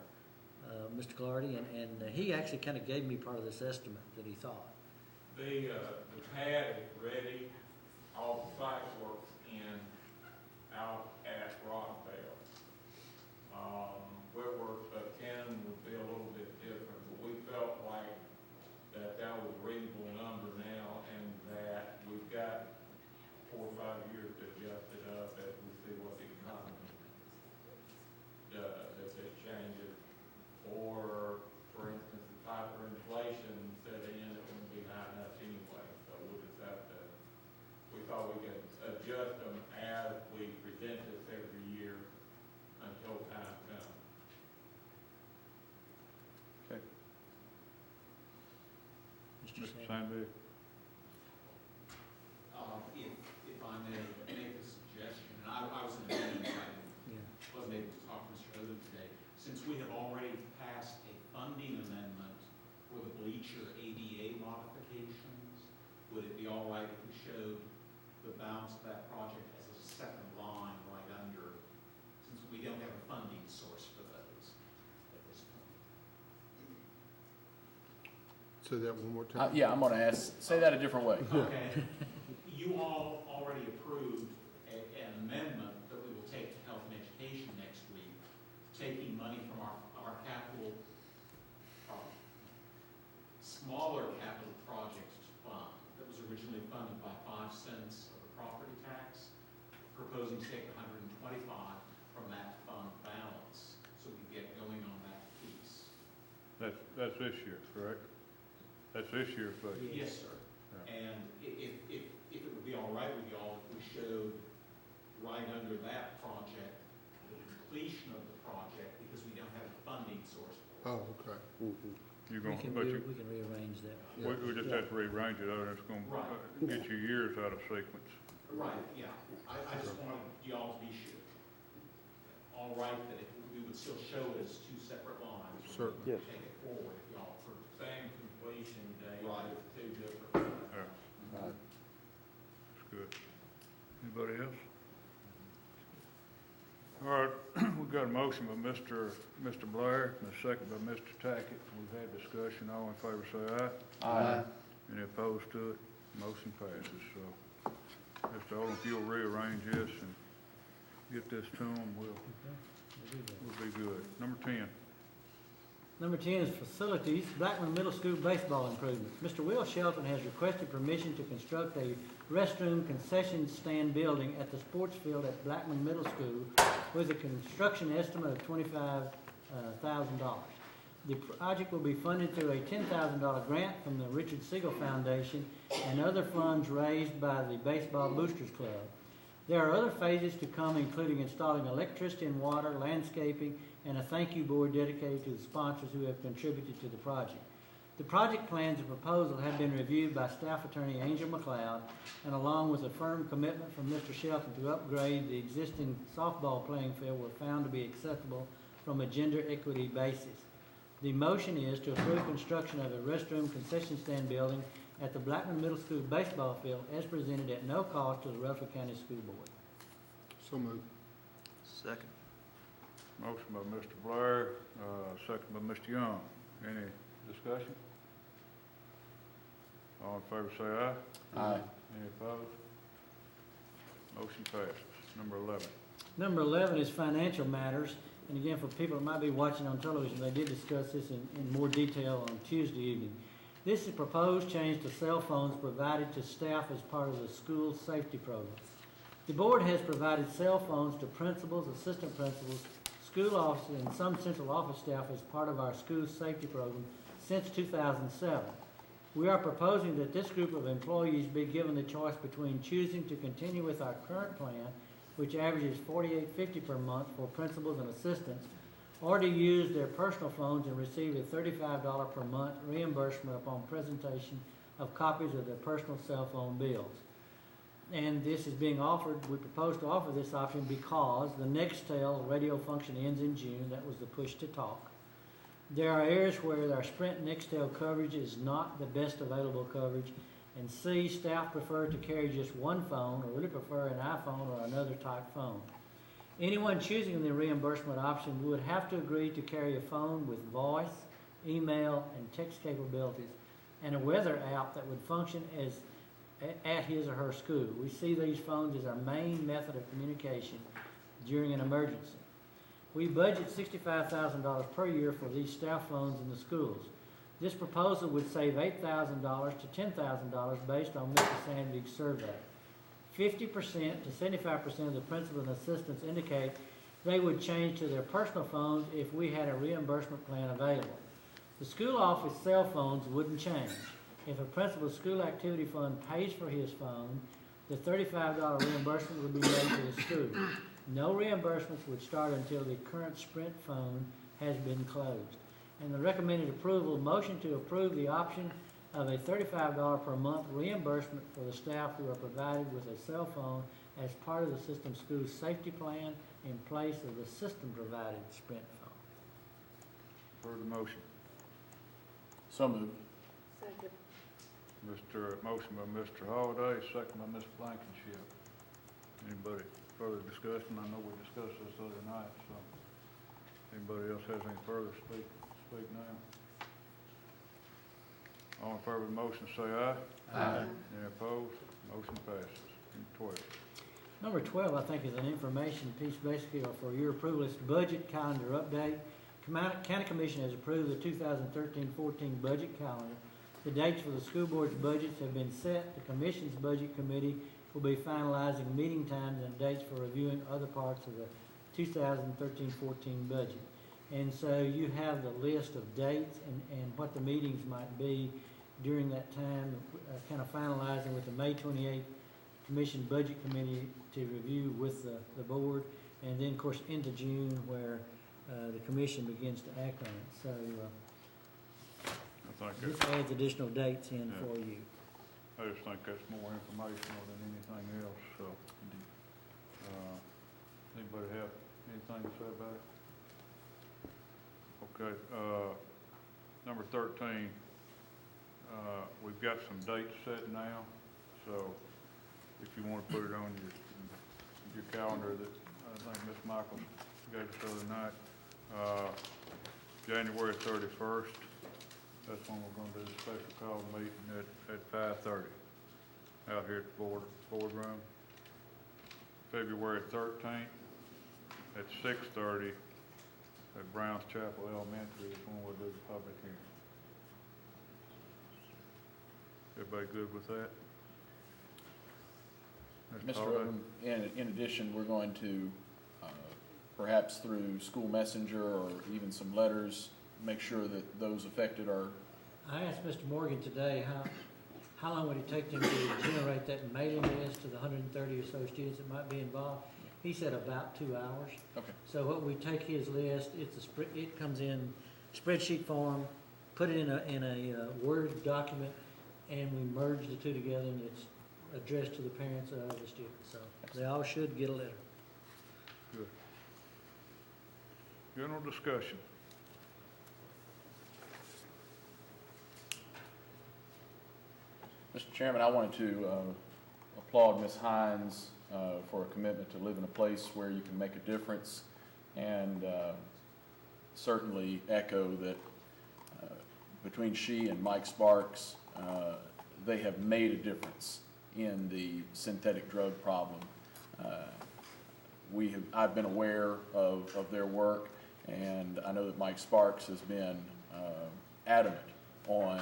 Mr. Clardy, and he actually kind of gave me part of this estimate that he thought. The pad is ready, all the site work's in, out at Rockville. Whitworth, Buchanan would be a little bit different, but we felt like that was a reasonable number now, and that we've got 4 or 5 years to adjust it up as we see what the economy does, as it changes. Or, for instance, if hyperinflation set in, it wouldn't be high enough anyway, so we'll just have to, we thought we could adjust them as we present this every year until time comes. Okay. Mr. Mr. Samby. Samby? If I may make a suggestion, and I was in a meeting, Yeah. wasn't able to talk to Mr. Odom today, since we have already passed a funding amendment for the bleacher ADA modifications, would it be all right if we showed the balance of that project as a second line right under, since we don't have a funding source for those at this point? Say that one more time. Yeah, I'm going to say that a different way. Okay. You all already approved an amendment that we will take to Health and Education next week, taking money from our capital, smaller capital projects fund that was originally funded by 5 cents of the property tax, proposing to take 125 from that fund balance, so we get going on that piece. That's this year, correct? That's this year's budget? Yes, sir. Yeah. And if it would be all right with y'all, if we showed right under that project, the completion of the project, because we don't have a funding source for it. Oh, okay. You're We gonna, can, but we can rearrange that. we just have to rearrange it, otherwise it's gonna Right. get your years out of sequence. Right, yeah. I just wanted y'all to be sure. All right, that if we would still show it as 2 separate lines. we Certainly. would Yes. Take it forward if y'all approve. Same completion date, Right. with 2 different. That's good. Anybody else? All right, we've got a a motion by Mr. Blair and a second by Mr. Tackett. We've had discussion. All in favor say aye. Aye. Any opposed to it? Motion passes. So, Mr. Oldham, if you'll rearrange this and get this to them, we'll be good. Number 10. Number 10 is facilities, Blackman Middle School baseball improvements. Mr. Will Shelton has requested permission to construct a restroom concession stand building at the sports field at Blackman Middle School with a construction estimate of $25,000. The project will be funded through a $10,000 grant from the Richard Siegel Foundation and other funds raised by the Baseball Boosters Club. There are other phases to come, including installing electricity and water, landscaping, and a thank you board dedicated to the sponsors who have contributed to the project. The project plans and proposal have been reviewed by staff attorney Angel McLeod, and along with a firm commitment from Mr. Shelton to upgrade the existing softball playing field, were found to be acceptable from a gender equity basis. The motion is to approve construction of a restroom concession stand building at the Blackman Middle School baseball field as presented at no cost to the Rutherford County School Board. So moved. Second. Motion by Mr. Blair, second by Mr. Young. Any discussion? All in favor say aye. Aye. Any opposed? Motion passes. Number 11. Number 11 is financial matters. And again, for people that might be watching on television, they did discuss this in more detail on Tuesday evening. This is a proposed change to cell phones provided to staff as part of the school safety program. The board has provided cell phones to principals, assistant principals, school officers, and some central office staff as part of our school safety program since 2007. We are proposing that this group of employees be given the choice between choosing to continue with our current plan, which averages $48.50 per month for principals and assistants, or to use their personal phones and receive a $35 per month reimbursement upon presentation of copies of their personal cell phone bills. And this is being offered, we propose to offer this option because the Nextel radio function ends in June. That was the push to talk. There are areas where our Sprint Nextel coverage is not the best available coverage, and C, staff prefer to carry just one phone or really prefer an iPhone or another type phone. Anyone choosing the reimbursement option would have to agree to carry a phone with voice, email, and text capabilities, and a weather app that would function as at his or her school. We see these phones as our main method of communication during an emergency. We budget $65,000 per year for these staff phones in the schools. This proposal would save $8,000 to $10,000 based on Mr. Sandvig's survey. 50% to 75% of the principals and assistants indicate they would change to their personal phones if we had a reimbursement plan available. The school office cell phones wouldn't change. If a principal's school activity fund pays for his phone, the $35 reimbursement would be made to the school. No reimbursements would start until the current Sprint phone has been closed. And the recommended approval, motion to approve the option of a $35 per month reimbursement for the staff who are provided with a cell phone as part of the system school's safety plan in place of the system provided Sprint phone. Further motion. So moved. Second. Motion by Mr. Holliday, second by Ms. Blankenship. Anybody further discussion? I know we discussed this the other night, so anybody else has any further speak now? All in favor of the motion say aye. Aye. Any opposed? Motion passes. Number 12. Number 12, I think, is an information piece basically for your approval. It's budget calendar update. County Commission has approved the 2013-14 budget calendar. The dates for the school board's budgets have been set. The Commission's Budget Committee will be finalizing meeting times and dates for reviewing other parts of the 2013-14 budget. And so you have the list of dates and what the meetings might be during that time, kind of finalizing with the May 28th Commission Budget Committee to review with the board, and then, of course, into June where the Commission begins to act on it. So I think this that's, adds additional dates in Yeah. for you. I just think that's more informational than anything else, so. Anybody have anything to say about it? Okay, number 13, we've got some dates set now, so if you want to put it on your calendar, that I think Ms. Michaels gave us the other night. January 31st, that's when we're gonna do the special call meeting at 5:30 out here at the boardroom. February 13th at 6:30 at Browns Chapel Elementary is when we'll do the public hearing. Everybody good with that? Mr. Holliday? Odom, in addition, we're going to, perhaps through school messenger or even some letters, make sure that those affected are, I asked Mr. Morgan today, how long would it take them to generate that mailing list to the 130 or so students that might be involved? He said about 2 hours. okay. So what we take his list, it comes in spreadsheet form, put it in a Word document, and we merge the two together, and it's addressed to the parents of the students. So they all should get a letter. Good. General discussion. Mr. Chairman, I wanted to applaud Ms. Hines for a commitment to live in a place where you can make a difference, and certainly echo that between she and Mike Sparks, they have made a difference in the synthetic drug problem. I've been aware of their work, and I know that Mike Sparks has been adamant on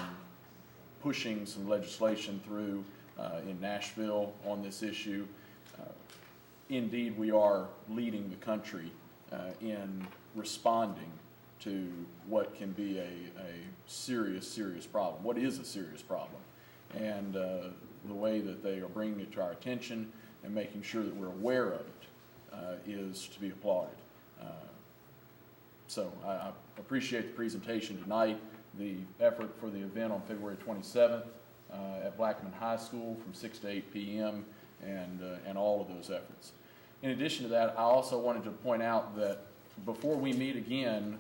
pushing some legislation through in Nashville on this issue. Indeed, we are leading the country in responding to what can be a serious, serious problem. What is a serious problem? And the way that they are bringing it to our attention and making sure that we're aware of it is to be applauded. So I appreciate the presentation tonight, the effort for the event on February 27th at Blackman High School from 6 to 8 p.m. and all of those efforts. In addition to that, I also wanted to point out that before we meet again,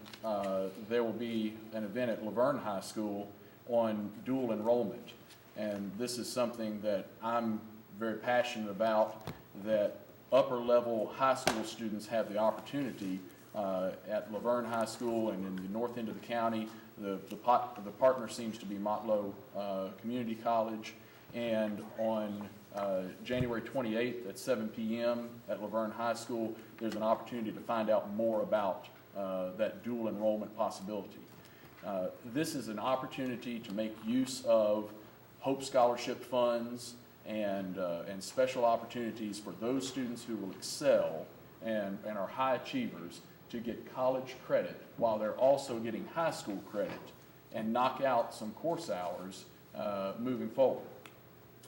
there will be an event at Laverne High School on dual enrollment. And this is something that I'm very passionate about, that upper level high school students have the opportunity at Laverne High School and in the north end of the county. The partner seems to be Motlow Community College. And on January 28th at 7 p.m. at Laverne High School, there's an opportunity to find out more about that dual enrollment possibility. This is an opportunity to make use of Hope Scholarship funds and special opportunities for those students who will excel and are high achievers to get college credit while they're also getting high school credit and knock out some course hours moving forward.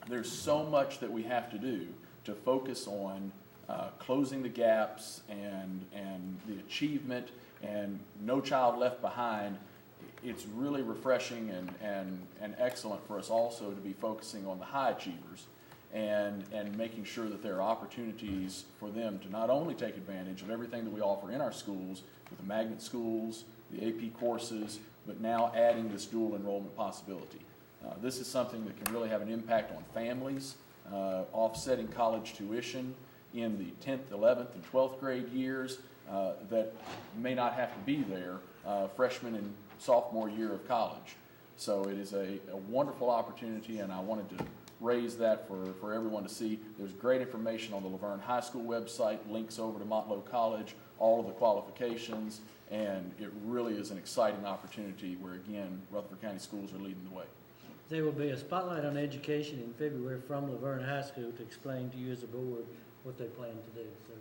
There's so much that we have to do to focus on closing the gaps and the achievement and No Child Left Behind. It's really refreshing and excellent for us also to be focusing on the high achievers and making sure that there are opportunities for them to not only take advantage of everything that we offer in our schools with the magnet schools, the AP courses, but now adding this dual enrollment possibility. This is something that can really have an impact on families, offsetting college tuition in the 10th, 11th, and 12th grade years that may not have to be there freshman and sophomore year of college. So it is a wonderful opportunity, and I wanted to raise that for everyone to see. There's great information on the Laverne High School website, links over to Motlow College, all of the qualifications, and it really is an exciting opportunity where, again, Rutherford County Schools are leading the way. There will be a spotlight on education in February from Laverne High School to explain to you as a board what they plan to do. So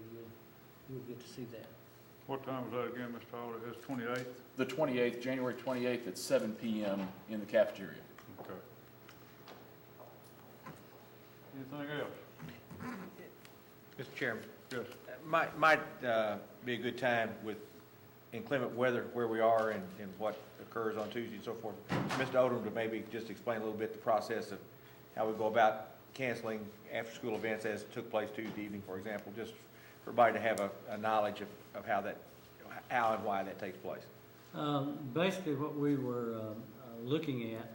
you'll get to see that. What time is that again, Mr. Holliday? It's 28th? The 28th, January 28th at 7 p.m. in the cafeteria. Okay. Anything else? Mr. Chairman, Yes. might be a good time with inclement weather where we are and what occurs on Tuesday and so forth. Mr. Odom to maybe just explain a little bit the process of how we go about canceling after-school events as took place Tuesday evening, for example, just for everybody to have a knowledge of how and why that takes place. Basically, what we were looking at,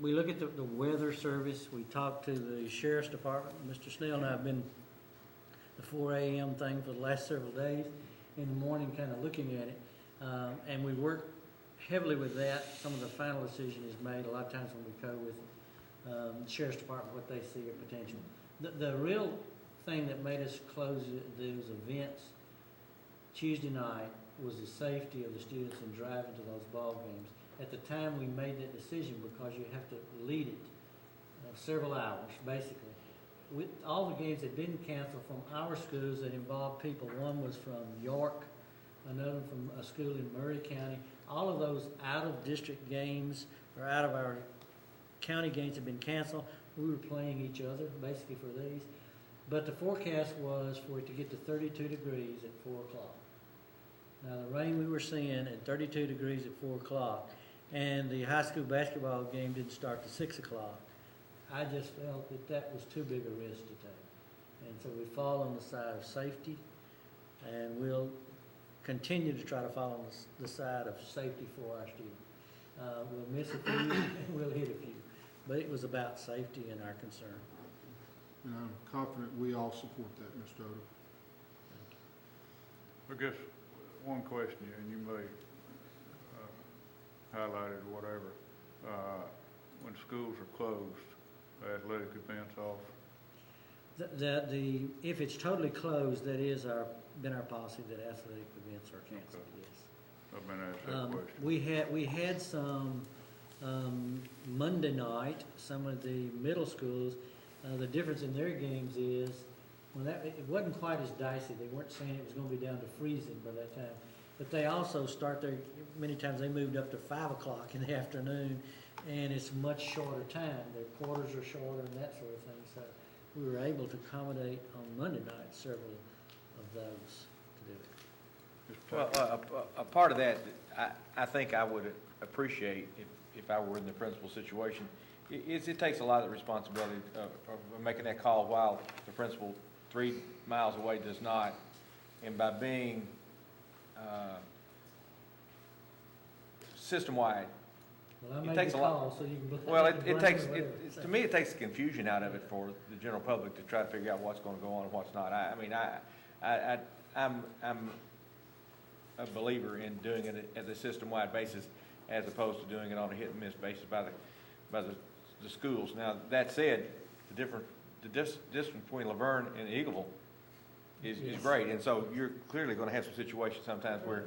we look at the weather service. We talked to the Sheriff's Department. Mr. Snell and I have been the 4 a.m. thing for the last several days. in the morning, kind of looking at it. And we work heavily with that. Some of the final decision is made a lot of times when we go with the Sheriff's Department, what they see as potential. The real thing that made us close those events Tuesday night was the safety of the students in driving to those ball games. At the time we made that decision, because you have to lead it several hours, basically. With all the games had been canceled from our schools that involved people. One was from York, another from a school in Murray County. All of those out-of-district games or out of our county games had been canceled. We were playing each other, basically, for these. But the forecast was for it to get to 32 degrees at 4 o'clock. Now, the rain we were seeing at 32 degrees at 4 o'clock, and the high school basketball game didn't start till 6 o'clock. I just felt that that was too big a risk to take. And so we fall on the side of safety, and we'll continue to try to fall on the side of safety for our students. We'll miss a few, and we'll hit a few. But it was about safety and our concern. And I'm confident we all support that, Mr. Odom. I guess one question, and you may highlight it or whatever, when schools are closed, athletic events off. If it's totally closed, that is been our policy that athletic events are canceled, yes. I've been asked that question. We had some Monday night, some of the middle schools, the difference in their games is, it wasn't quite as dicey. They weren't saying it was going to be down to freezing by that time. But they also many times they moved up to 5 o'clock in the afternoon, and it's much shorter time. Their quarters are shorter and that sort of thing. So we were able to accommodate on Monday night several of those to do it. Well, a part of that, I think I would appreciate if I were in the principal situation, it takes a lot of the responsibility of making that call while the principal 3 miles away does not. And by being system-wide, Well, I it made takes the a lot. call, so you can. Well, you can it blame takes, whatever. to me, it takes the confusion out of it for the general public to try to figure out what's going to go on and what's not. I'm a believer in doing it as a system-wide basis as opposed to doing it on a hit-and-miss basis by the schools. Now, that said, the distance between Laverne and Eagleville is great, and so you're clearly going to have some situations sometimes where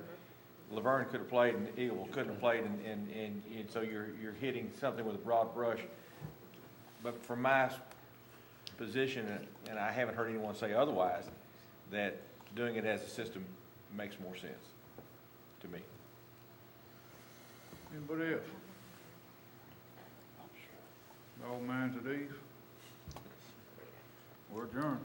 Laverne could have played and Eagleville couldn't have played, and so you're hitting something with a broad brush. But from my position, and I haven't heard anyone say otherwise, that doing it as a system makes more sense to me. Anybody else? All minds at ease? We're adjourned.